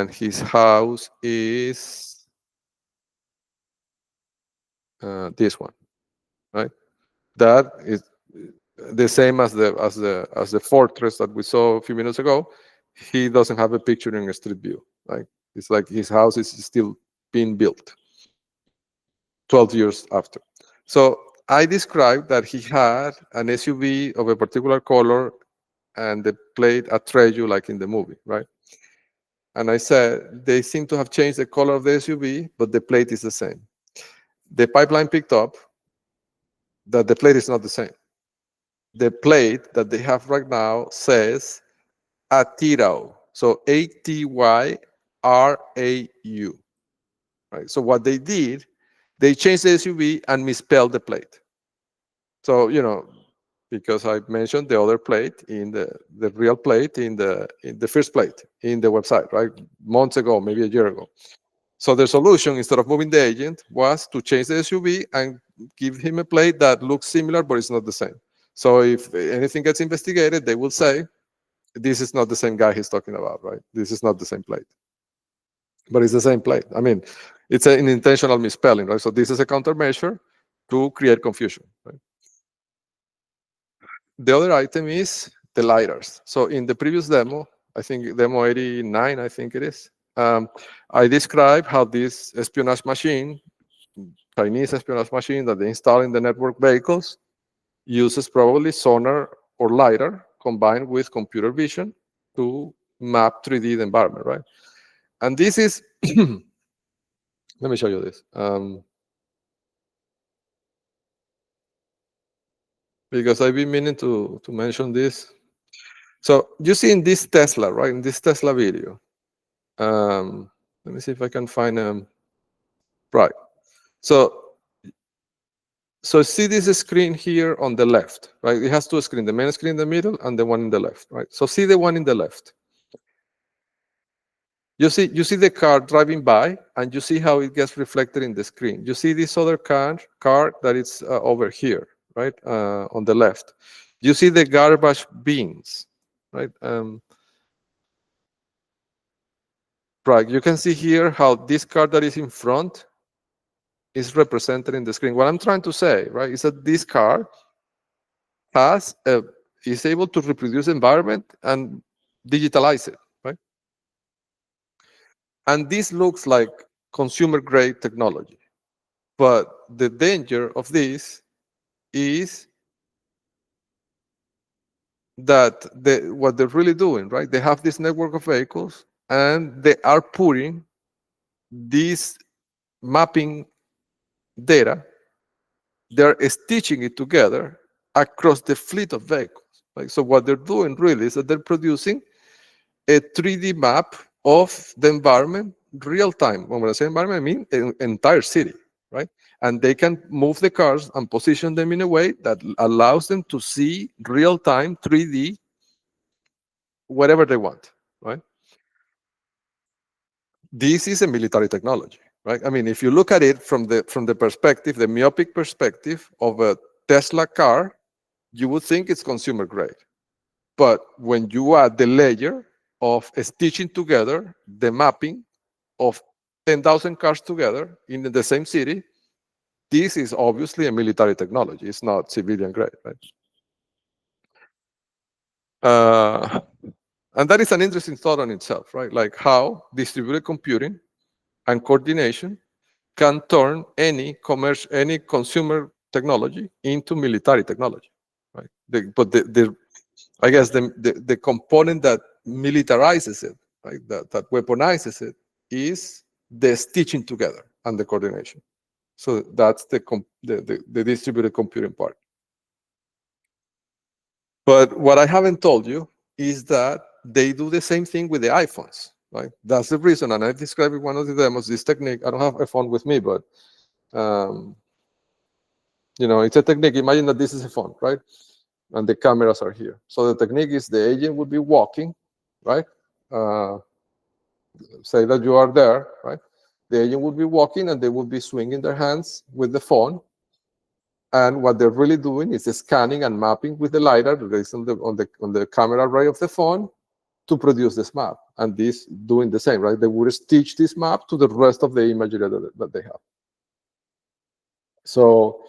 his house is this one, right? That is the same as the fortress that we saw a few minutes ago. He doesn't have a picture in a street view. Like, it's like his house is still being built 12 years after. So I described that he had an SUV of a particular color and the plate Atreyu, like in the movie, right? And I said they seem to have changed the color of the SUV, but the plate is the same. The pipeline picked up that the plate is not the same. The plate that they have right now says Atirau. So Atyrau. Right. So what they did, they changed the SUV and misspelled the plate. So, because I mentioned the other plate in the real plate in the first plate in the website, right? Months ago, maybe a year ago. So the solution, instead of moving the agent, was to change the SUV and give him a plate that looks similar, but it's not the same. So if anything gets investigated, they will say, this is not the same guy he's talking about, right? This is not the same plate. But it's the same plate. I mean, it's an intentional misspelling, right? So this is a countermeasure to create confusion, right? The other item is the LiDARs. So in the previous demo, I think demo 89, I think it is, I described how this espionage machine, Chinese espionage machine that they install in the network vehicles, uses probably sonar or LiDAR combined with computer vision to map 3D the environment, right? And this is, let me show you this. Because I've been meaning to mention this. So you see in this Tesla, right? In this Tesla video. Let me see if I can find right. So see this screen here on the left, right? It has two screens, the main screen in the middle and the one in the left, right? So see the one in the left. You see the car driving by, and you see how it gets reflected in the screen. You see this other car that is over here, right, on the left. You see the garbage bins, right? Right. You can see here how this car that is in front is represented in the screen. What I'm trying to say, right, is that this car is able to reproduce environment and digitalize it, right? And this looks like consumer-grade technology. But the danger of this is that what they're really doing, right? They have this network of vehicles, and they are putting this mapping data, they're stitching it together across the fleet of vehicles. Like, so what they're doing really is that they're producing a 3D map of the environment real time. When I say environment, I mean an entire city, right? And they can move the cars and position them in a way that allows them to see real time 3D whatever they want, right? This is a military technology, right? I mean, if you look at it from the perspective, the myopic perspective of a Tesla car, you would think it's consumer grade. But when you add the layer of stitching together the mapping of 10,000 cars together in the same city, this is obviously a military technology. It's not civilian grade, right? And that is an interesting thought on itself, right? Like how distributed computing and coordination can turn any consumer technology into military technology, right? But I guess the component that militarizes it, right, that weaponizes it, is the stitching together and the coordination. So that's the distributed computing part. But what I haven't told you is that they do the same thing with the iPhones, right? That's the reason, and I described in one of the demos this technique. I don't have a phone with me, but um, it's a technique. Imagine that this is a phone, right? And the cameras are here. So the technique is the agent would be walking, right? Uh, say that you are there, right? The agent would be walking and they would be swinging their hands with the phone. And what they're really doing is scanning and mapping with the lidar that is on the camera array of the phone to produce this map. And this doing the same, right? They would stitch this map to the rest of the imagery that they have. So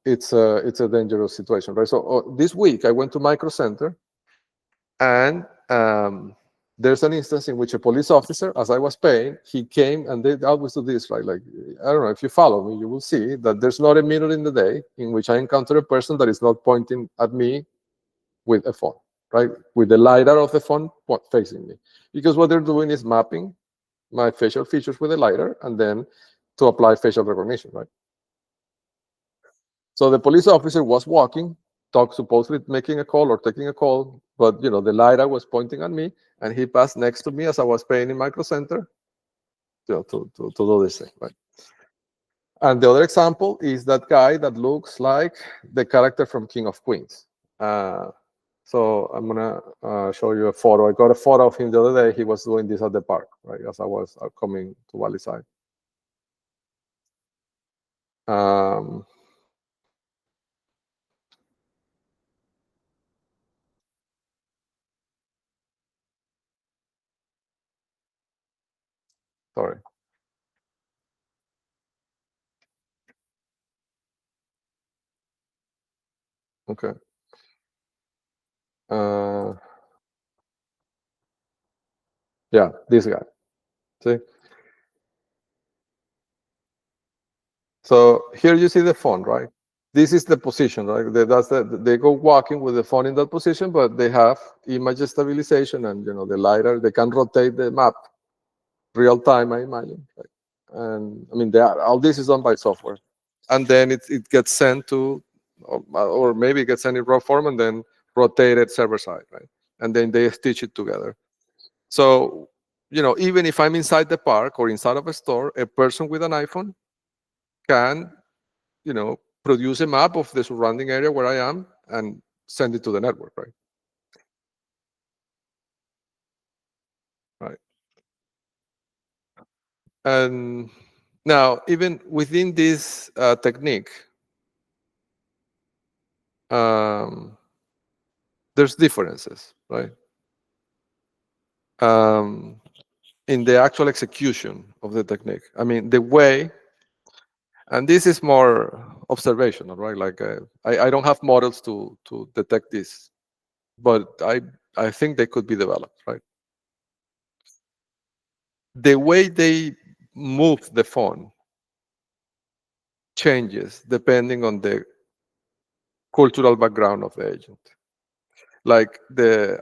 it's a dangerous situation, right? So this week I went to Micro Center, and there's an instance in which a police officer, as I was paying, he came, and they always do this, right? Like, I don't know, if you follow me, you will see that there's not a minute in the day in which I encounter a person that is not pointing at me with a phone, right? With the lidar of the phone facing me. Because what they're doing is mapping my facial features with the lidar and then to apply facial recognition, right? So the police officer was walking, supposedly making a call or taking a call, but the lidar was pointing at me, and he passed next to me as I was paying in Micro Center to do this thing, right? And the other example is that guy that looks like the character from King of Queens. So I'm gonna show you a photo. I got a photo of him the other day. He was doing this at the park, right, as I was coming to Valley Side. Sorry. Okay. Yeah, this guy. See? So here you see the phone, right? This is the position, right? They go walking with the phone in that position, but they have image stabilization and the lidar. They can rotate the map real time, I imagine. Right? And I mean, all this is done by software, and then it gets sent to, or maybe it gets sent in raw form and then rotated server side, right? And then they stitch it together. So even if I'm inside the park or inside of a store, a person with an iPhone can produce a map of the surrounding area where I am and send it to the network, right? Right. And now, even within this technique, there's differences, right? In the actual execution of the technique. I mean, the way, and this is more observational, right? Like I don't have models to detect this, but I think they could be developed, right? The way they move the phone changes depending on the cultural background of the agent. Like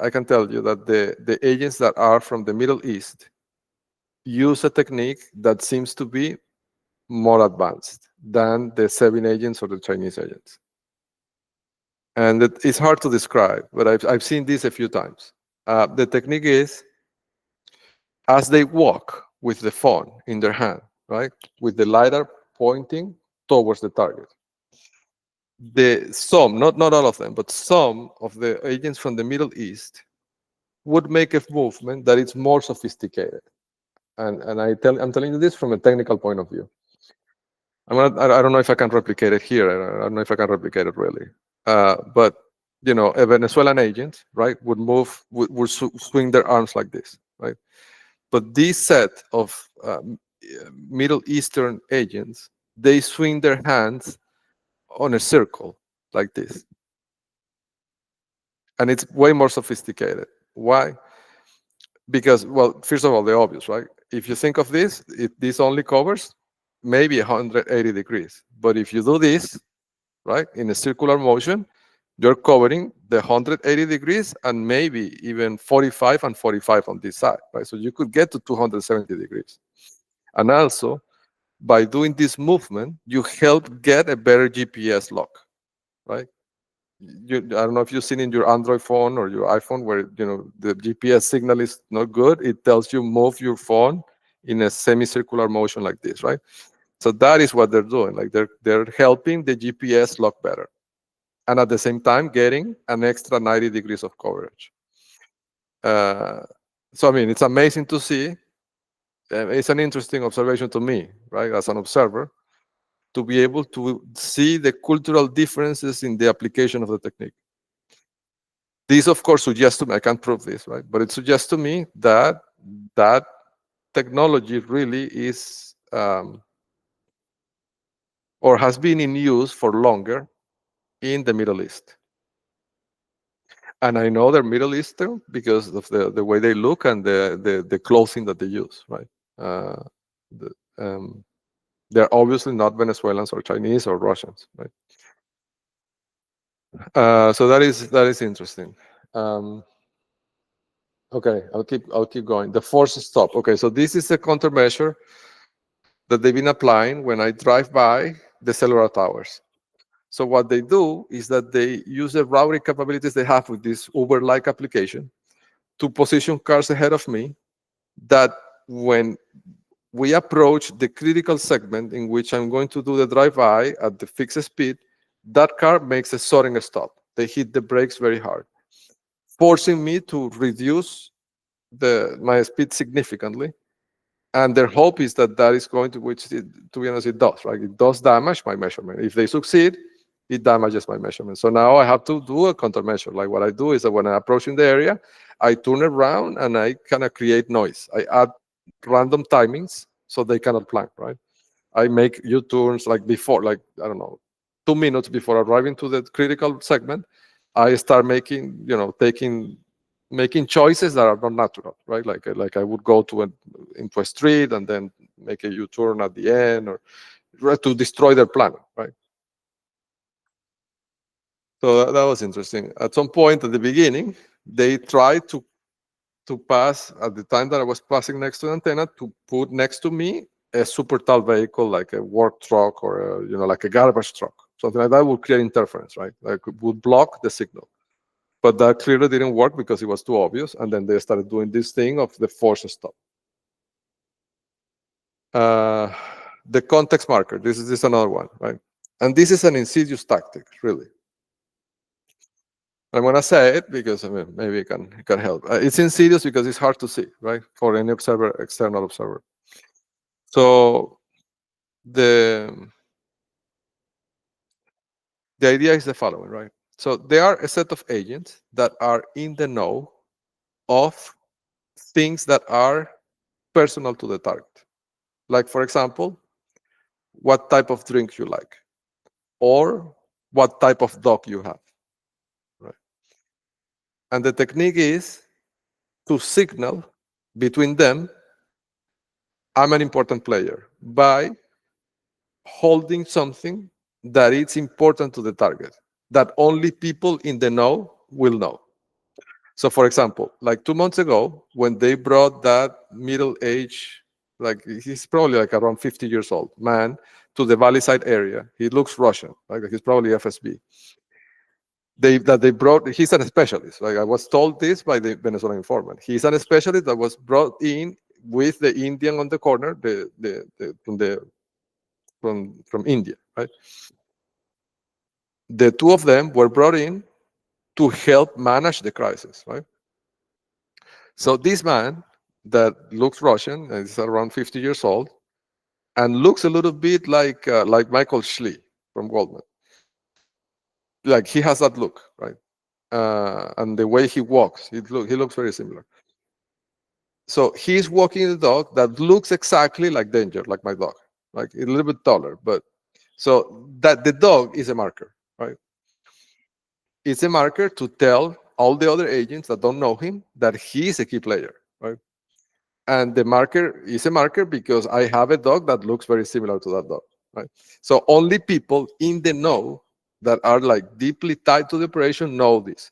I can tell you that the agents that are from the Middle East use a technique that seems to be more advanced than the Sevin agents or the Chinese agents. And it's hard to describe, but I've seen this a few times. The technique is, as they walk, with the phone in their hand, right? With the lidar pointing towards the target. Not all of them, but some of the agents from the Middle East would make a movement that is more sophisticated. And I'm telling you this from a technical point of view. I don't know if I can replicate it here. I don't know if I can replicate it really. But a Venezuelan agent, right, would swing their arms like this, right? But this set of Middle Eastern agents, they swing their hands on a circle like this, and it's way more sophisticated. Why? Because, well, first of all, the obvious, right? If you think of this, this only covers maybe 180 degrees. But if you do this, right, in a circular motion, you're covering the 180 degrees and maybe even 45 and 45 on this side, right? So you could get to 270 degrees. And also, by doing this movement, you help get a better GPS lock, right? I don't know if you've seen in your Android phone or your iPhone where the GPS signal is not good. It tells you move your phone in a semicircular motion like this, right? So that is what they're doing. Like they're helping the GPS lock better, and at the same time getting an extra 90 degrees of coverage. So I mean, it's amazing to see. It's an interesting observation to me, right, as an observer, to be able to see the cultural differences in the application of the technique. This, of course, suggests to me, I can't prove this, right? But it suggests to me that that technology really is or has been in use for longer in the Middle East. And I know they're Middle Eastern because of the way they look and the clothing that they use, right? They're obviously not Venezuelans or Chinese or Russians, right? So that is interesting. Okay, I'll keep going. The force stop. Okay, so this is a countermeasure that they've been applying when I drive by the cellular towers. So what they do is that they use the routing capabilities they have with this Uber-like application to position cars ahead of me, that when we approach the critical segment in which I'm going to do the drive-by at the fixed speed, that car makes a sudden stop. They hit the brakes very hard, forcing me to reduce my speed significantly. And their hope is that is going to, to be honest, it does, right? It does damage my measurement. If they succeed, it damages my measurement. So now I have to do a countermeasure. Like what I do is that when I'm approaching the area, I turn around and I kind of create noise. I add random timings so they cannot plan, right? I make U-turns like before, like, I don't know, 2 minutes before arriving to the critical segment. I start making, making choices that are not natural, right? Like I would go into a street and then make a U-turn at the end, or to destroy their plan, right? So that was interesting. At some point at the beginning, they tried to pass, at the time that I was passing next to the antenna, to put next to me a super tall vehicle like a work truck or like a garbage truck. Something like that would create interference, right? Like it would block the signal. But that clearly didn't work because it was too obvious. And then they started doing this thing of the force stop. The context marker. This is another one, right? And this is an insidious tactic, really. I'm going to say it because maybe it can help. It's insidious because it's hard to see, right, for any external observer. So the idea is the following, right? So there are a set of agents that are in the know of things that are personal to the target. Like, for example, what type of drink you like, or what type of dog you have, right? And the technique is to signal between them, I'm an important player, by holding something that is important to the target, that only people in the know will know. So for example, like 2 months ago, when they brought that middle-aged, like he's probably like around 50 years old man to the Valley Side area, he looks Russian, like he's probably FSB. He's a specialist. Like I was told this by the Venezuelan informant. He's a specialist that was brought in with the Indian on the corner, from India, right? The two of them were brought in to help manage the crisis, right? So this man that looks Russian, is around 50 years old, and looks a little bit like Michael Schlee from Goldman. Like he has that look, right? And the way he walks, he looks very similar. So he's walking the dog that looks exactly like Danger, like my dog, like a little bit taller. But so that the dog is a marker, right? It's a marker to tell all the other agents that don't know him that he's a key player, right? And the marker is a marker because I have a dog that looks very similar to that dog, right? So only people in the know that are like deeply tied to the operation know this.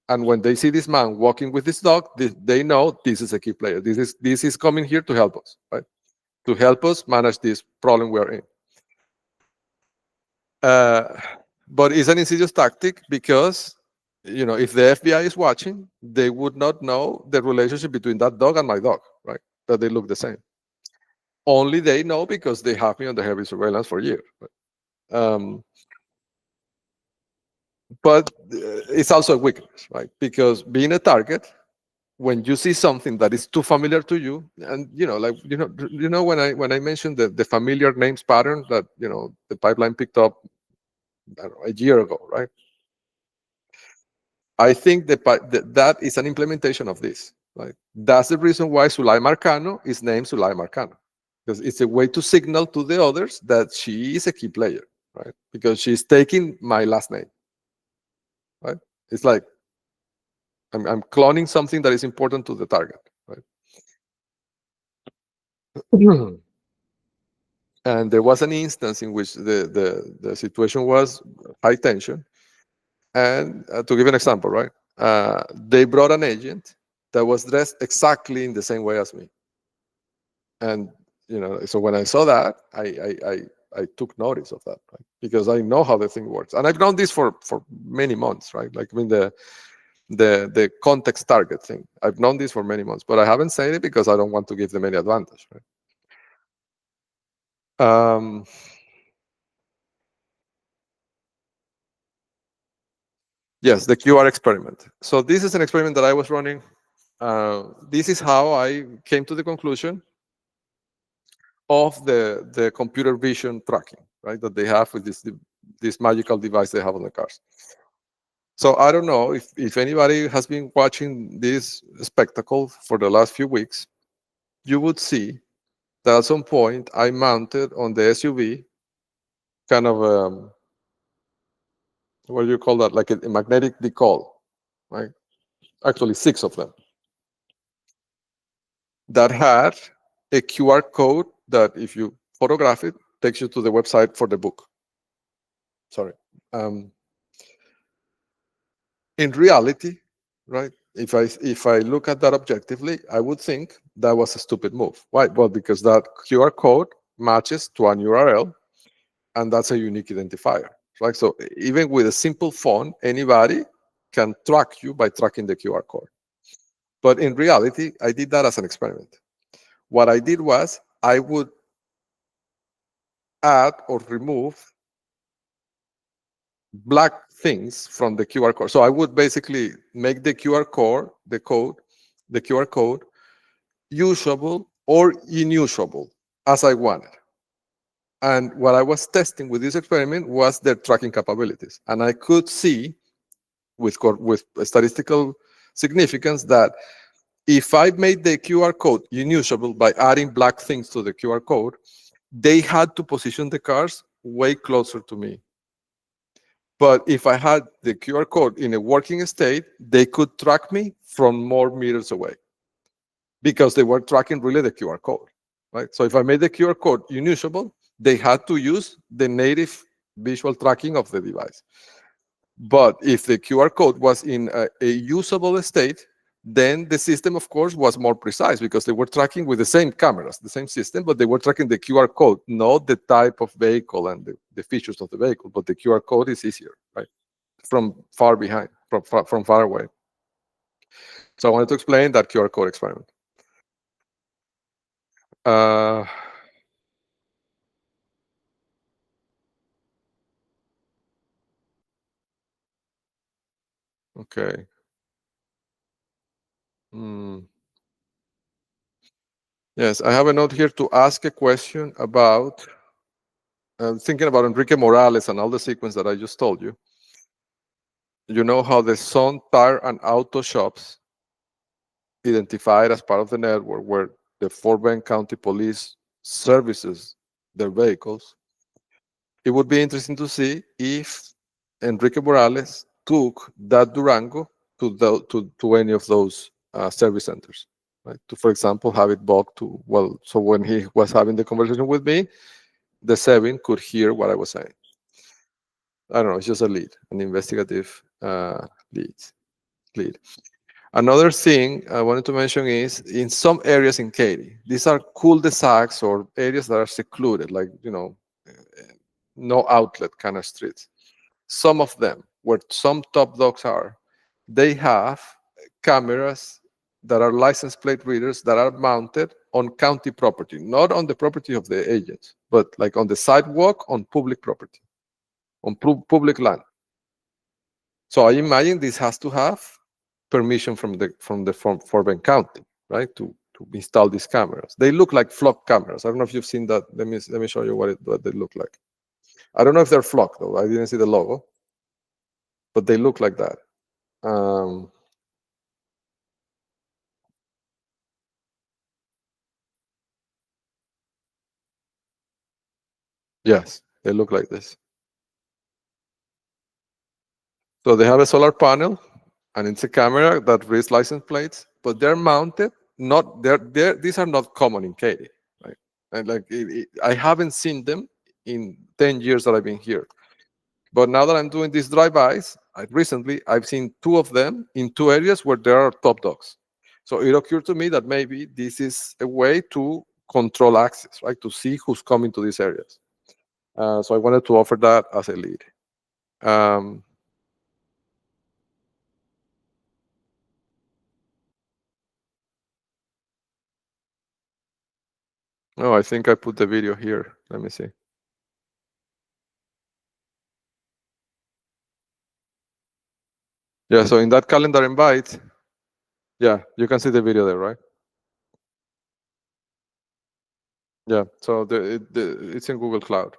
And when they see this man walking with this dog, they know this is a key player. This is coming here to help us, right? To help us manage this problem we are in. But it's an insidious tactic because, if the FBI is watching, they would not know the relationship between that dog and my dog, right? That they look the same. Only they know because they have me under heavy surveillance for years. Um, but it's also a weakness, right? Because being a target, when you see something that is too familiar to you, and when I mentioned the familiar names pattern that the pipeline picked up, I don't know, a year ago, right? I think that is an implementation of this. Right? That's the reason why Sulay Marcano is named Sulay Marcano, because it's a way to signal to the others that she is a key player, right? Because she's taking my last name, right? It's like I'm cloning something that is important to the target, right? And there was an instance in which the situation was high tension. And to give an example, right? They brought an agent that was dressed exactly in the same way as me. And so when I saw that, I took notice of that, right? Because I know how the thing works, and I've known this for many months, right? Like, I mean, the context target thing. I've known this for many months, but I haven't said it because I don't want to give them any advantage, right? Yes, the QR experiment. So this is an experiment that I was running. This is how I came to the conclusion of the computer vision tracking, right? That they have with this magical device they have on the cars. So I don't know if anybody has been watching this spectacle for the last few weeks, you would see that at some point I mounted on the SUV kind of what do you call that? Like a magnetic decal, right? Actually, 6 of them that had a QR code that, if you photograph it, takes you to the website for the book. Sorry. In reality, right? If I look at that objectively, I would think that was a stupid move. Why? Well, because that QR code matches to an URL, and that's a unique identifier. Right? So even with a simple phone, anybody can track you by tracking the QR code. But in reality, I did that as an experiment. What I did was I would add or remove black things from the QR code. So I would basically make the QR code, the QR code, usable or unusable as I wanted. And what I was testing with this experiment was their tracking capabilities. And I could see with statistical significance that if I made the QR code unusable by adding black things to the QR code, they had to position the cars way closer to me. But if I had the QR code in a working state, they could track me from more meters away because they were tracking really the QR code, right? So if I made the QR code unusable, they had to use the native visual tracking of the device. But if the QR code was in a usable state, then the system, of course, was more precise because they were tracking with the same cameras, the same system, but they were tracking the QR code, not the type of vehicle and the features of the vehicle, but the QR code is easier, right? From far behind, from far away. So I wanted to explain that QR code experiment. Uh, okay. Hmm. Yes, I have a note here to ask a question about thinking about Enrique Morales and all the sequence that I just told you. You know how the Sun Tire and Auto shops identified as part of the network where the Fort Bend County Police services their vehicles. It would be interesting to see if Enrique Morales took that Durango to any of those service centers. Right? To, for example, have it blocked to, well, so when he was having the conversation with me, the 7 could hear what I was saying. I don't know, it's just a lead, an investigative lead. Another thing I wanted to mention is in some areas in Katy, these are cul-de-sacs or areas that are secluded, like, no outlet kind of streets. Some of them, where some top dogs are, they have cameras that are license plate readers that are mounted on county property, not on the property of the agents, but like on the sidewalk on public property, on public land. So I imagine this has to have permission from the Fort Bend County, right, to install these cameras. They look like flock cameras. I don't know if you've seen that. Let me show you what they look like. I don't know if they're flock though. I didn't see the logo, but they look like that. Yes, they look like this. So they have a solar panel, and it's a camera that reads license plates, but they're mounted. Not they're these are not common in Katy, right? And like I haven't seen them in 10 years that I've been here. But now that I'm doing these drive-bys, recently I've seen 2 of them in 2 areas where there are top dogs. So it occurred to me that maybe this is a way to control access, right? To see who's coming to these areas. So I wanted to offer that as a lead. Oh, I think I put the video here. Let me see. Yeah, so in that calendar invite, yeah, you can see the video there, right? Yeah, so it's in Google Cloud.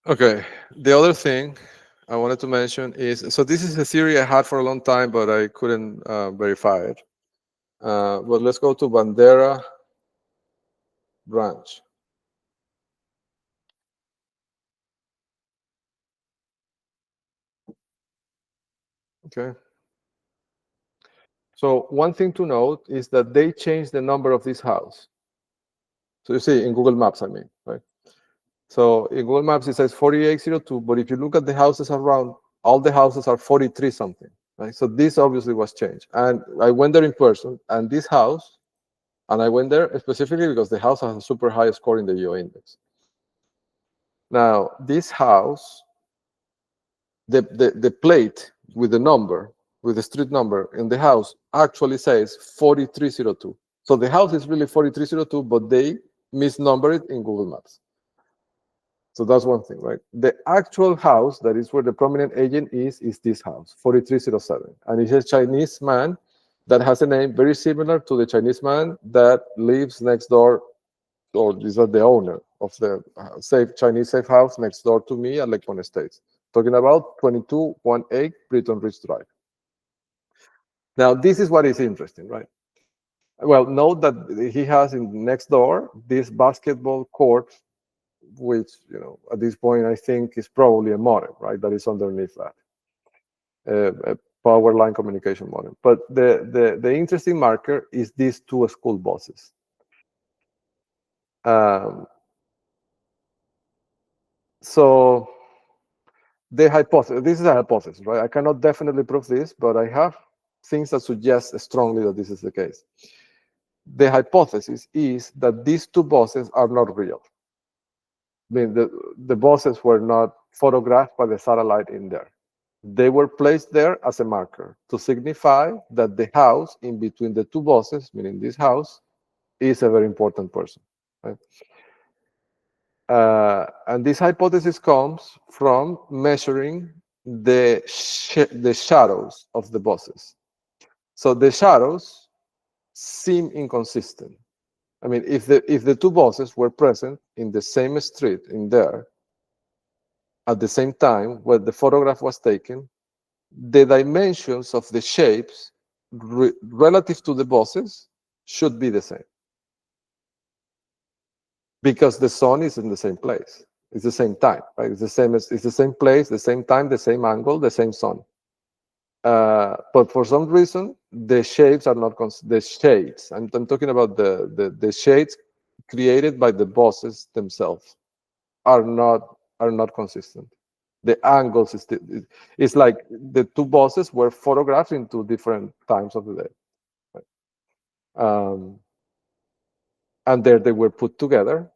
Okay, the other thing I wanted to mention is, so this is a theory I had for a long time, but I couldn't verify it. But let's go to Bandera branch. Okay. So one thing to note is that they changed the number of this house. So you see in Google Maps, I mean, right? So in Google Maps, it says 4802, but if you look at the houses around, all the houses are 43 something, right? So this obviously was changed. And I went there in person, and this house, and I went there specifically because the house has a super high score in the geo index. Now, this house, the plate with the number, with the street number in the house actually says 4302. So the house is really 4302, but they misnumbered it in Google Maps. So that's one thing, right? The actual house that is where the prominent agent is this house, 4307. And it's a Chinese man that has a name very similar to the Chinese man that lives next door, or is the owner of the Chinese safe house next door to me at Lake Point Estates. Talking about 2218 Britton Ridge Drive. Now, this is what is interesting, right? Well, note that he has in next door this basketball court, which, at this point I think is probably a modem, right? That is underneath that, a power line communication modem. But the interesting marker is these 2 school buses. So the hypothesis, this is a hypothesis, right? I cannot definitely prove this, but I have things that suggest strongly that this is the case. The hypothesis is that these 2 buses are not real. I mean, the buses were not photographed by the satellite in there. They were placed there as a marker to signify that the house in between the two bosses, meaning this house, is a very important person. Right? And this hypothesis comes from measuring the shadows of the bosses. So the shadows seem inconsistent. I mean, if the two bosses were present in the same street in there at the same time where the photograph was taken, the dimensions of the shapes relative to the bosses should be the same, because the sun is in the same place. It's the same time, right? It's the same place, the same time, the same angle, the same sun. But for some reason, the shapes are not the shades. I'm talking about the shades created by the bosses themselves are not consistent. The angles it's like the two bosses were photographed in two different times of the day, right? And there they were put together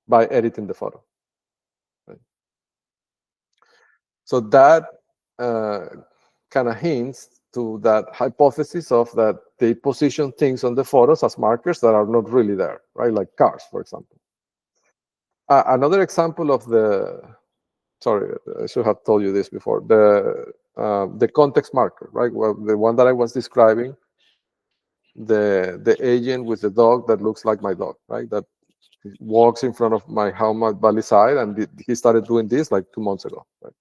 by editing the photo. Right? So that kind of hints to that hypothesis of that they position things on the photos as markers that are not really there, right? Like cars, for example. Another example of sorry, I should have told you this before, the context marker, right? Well, the one that I was describing, the agent with the dog that looks like my dog, right? That walks in front of my house valley side, and he started doing this like 2 months ago, right?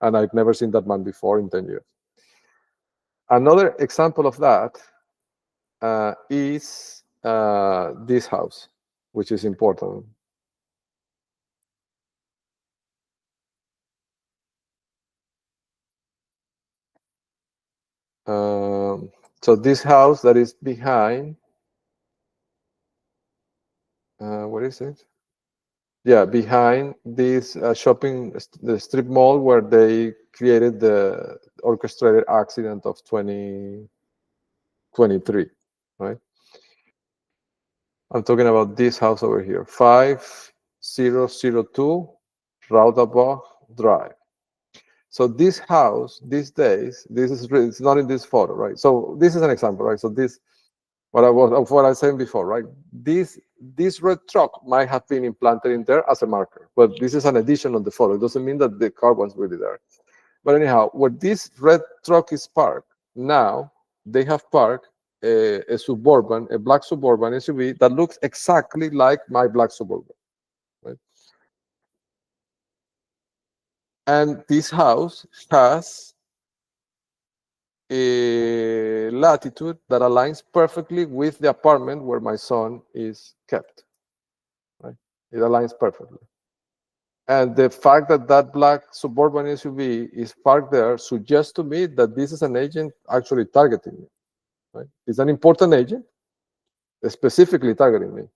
And I've never seen that man before in 10 years. Another example of that is this house, which is important. So this house that is behind, what is it? Yeah, behind this the strip mall where they created the orchestrated accident of 2023, right? I'm talking about this house over here, 5002 Roundabout Drive. So this house these days, it's not in this photo, right? So this is an example, right? So this, what I was saying before, right? This red truck might have been implanted in there as a marker, but this is an addition on the photo. It doesn't mean that the car was really there. But anyhow, where this red truck is parked now, they have parked a black Suburban SUV that looks exactly like my black Suburban, right? And this house has a latitude that aligns perfectly with the apartment where my son is kept, right? It aligns perfectly. And the fact that that black Suburban SUV is parked there suggests to me that this is an agent actually targeting me, right? It's an important agent specifically targeting me.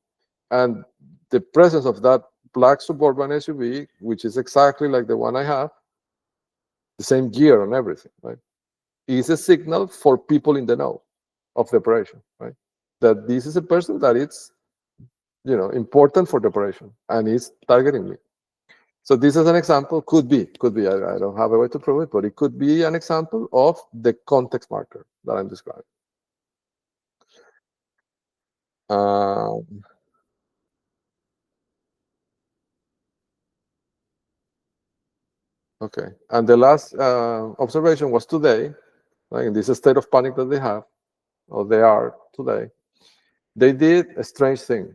And the presence of that black Suburban SUV, which is exactly like the one I have, the same gear and everything, right, is a signal for people in the know of the operation, right? That this is a person that it's, important for the operation and is targeting me. So this is an example, could be. I don't have a way to prove it, but it could be an example of the context marker that I'm describing. Okay, and the last observation was today, right, in this state of panic that they have, or they are today. They did a strange thing,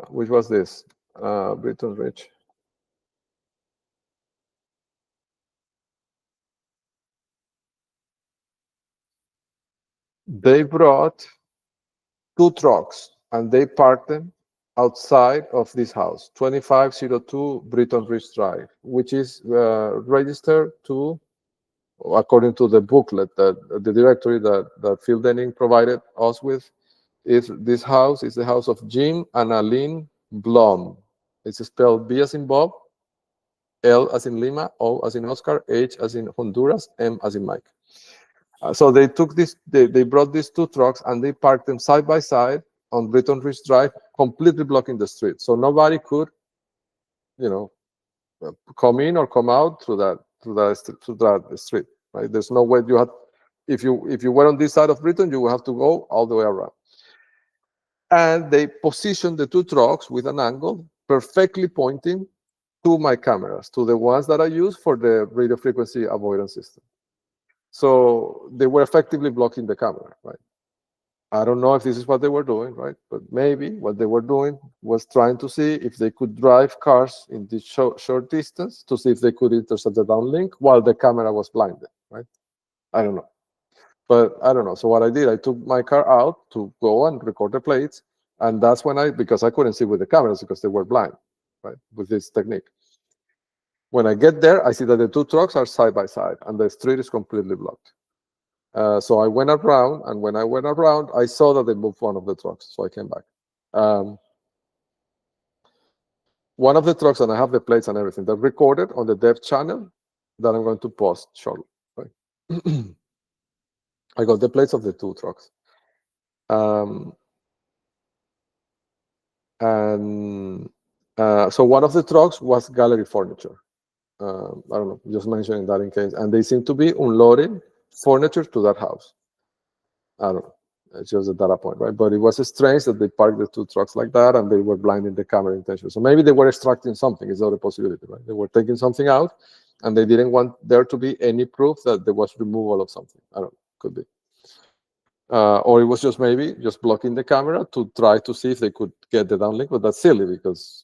which was this, Britton Ridge. They brought 2 trucks and they parked them outside of this house, 2502 Britton Ridge Drive, which is registered to, according to the booklet that the directory that Phil Denning provided us with, is this house is the house of Jim and Aline Blom. It's spelled B as in Bob, L as in Lima, O as in Oscar, H as in Honduras, M as in Mike. So they took this, they brought these 2 trucks and they parked them side by side on Britton Ridge Drive, completely blocking the street. So nobody could, come in or come out through that that street, right? There's no way you had. If you were on this side of Britain, you would have to go all the way around. And they positioned the two trucks with an angle perfectly pointing to my cameras, to the ones that I use for the radio frequency avoidance system. So they were effectively blocking the camera, right? I don't know if this is what they were doing, right? But maybe what they were doing was trying to see if they could drive cars in this short distance to see if they could intercept the downlink while the camera was blinded, right? I don't know. But I don't know. So what I did, I took my car out to go and record the plates. And that's when because I couldn't see with the cameras because they were blind, right, with this technique. When I get there, I see that the two trucks are side by side and the street is completely blocked. So I went around, and when I went around, I saw that they moved one of the trucks, so I came back. One of the trucks, and I have the plates and everything, that recorded on the dev channel that I'm going to post shortly. Right? I got the plates of the two trucks. And so one of the trucks was gallery furniture. I don't know, just mentioning that in case. And they seem to be unloading furniture to that house. I don't know. It's just a data point, right? But it was strange that they parked the two trucks like that and they were blinding the camera intentionally. So maybe they were extracting something. It's not a possibility, right? They were taking something out and they didn't want there to be any proof that there was removal of something. I don't know. Could be. Or it was just maybe just blocking the camera to try to see if they could get the downlink. But that's silly because,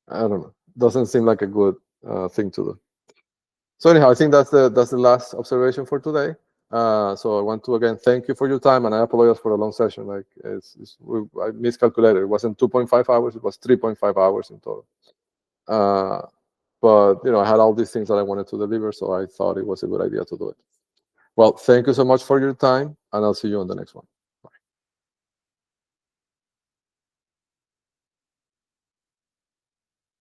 I don't know. Doesn't seem like a good thing to do. So anyhow, I think that's the last observation for today. So I want to again thank you for your time, and I apologize for a long session. Like I miscalculated. It wasn't 2.5 hours; it was 3.5 hours in total. But I had all these things that I wanted to deliver, so I thought it was a good idea to do it. Well, thank you so much for your time, and I'll see you on the next one.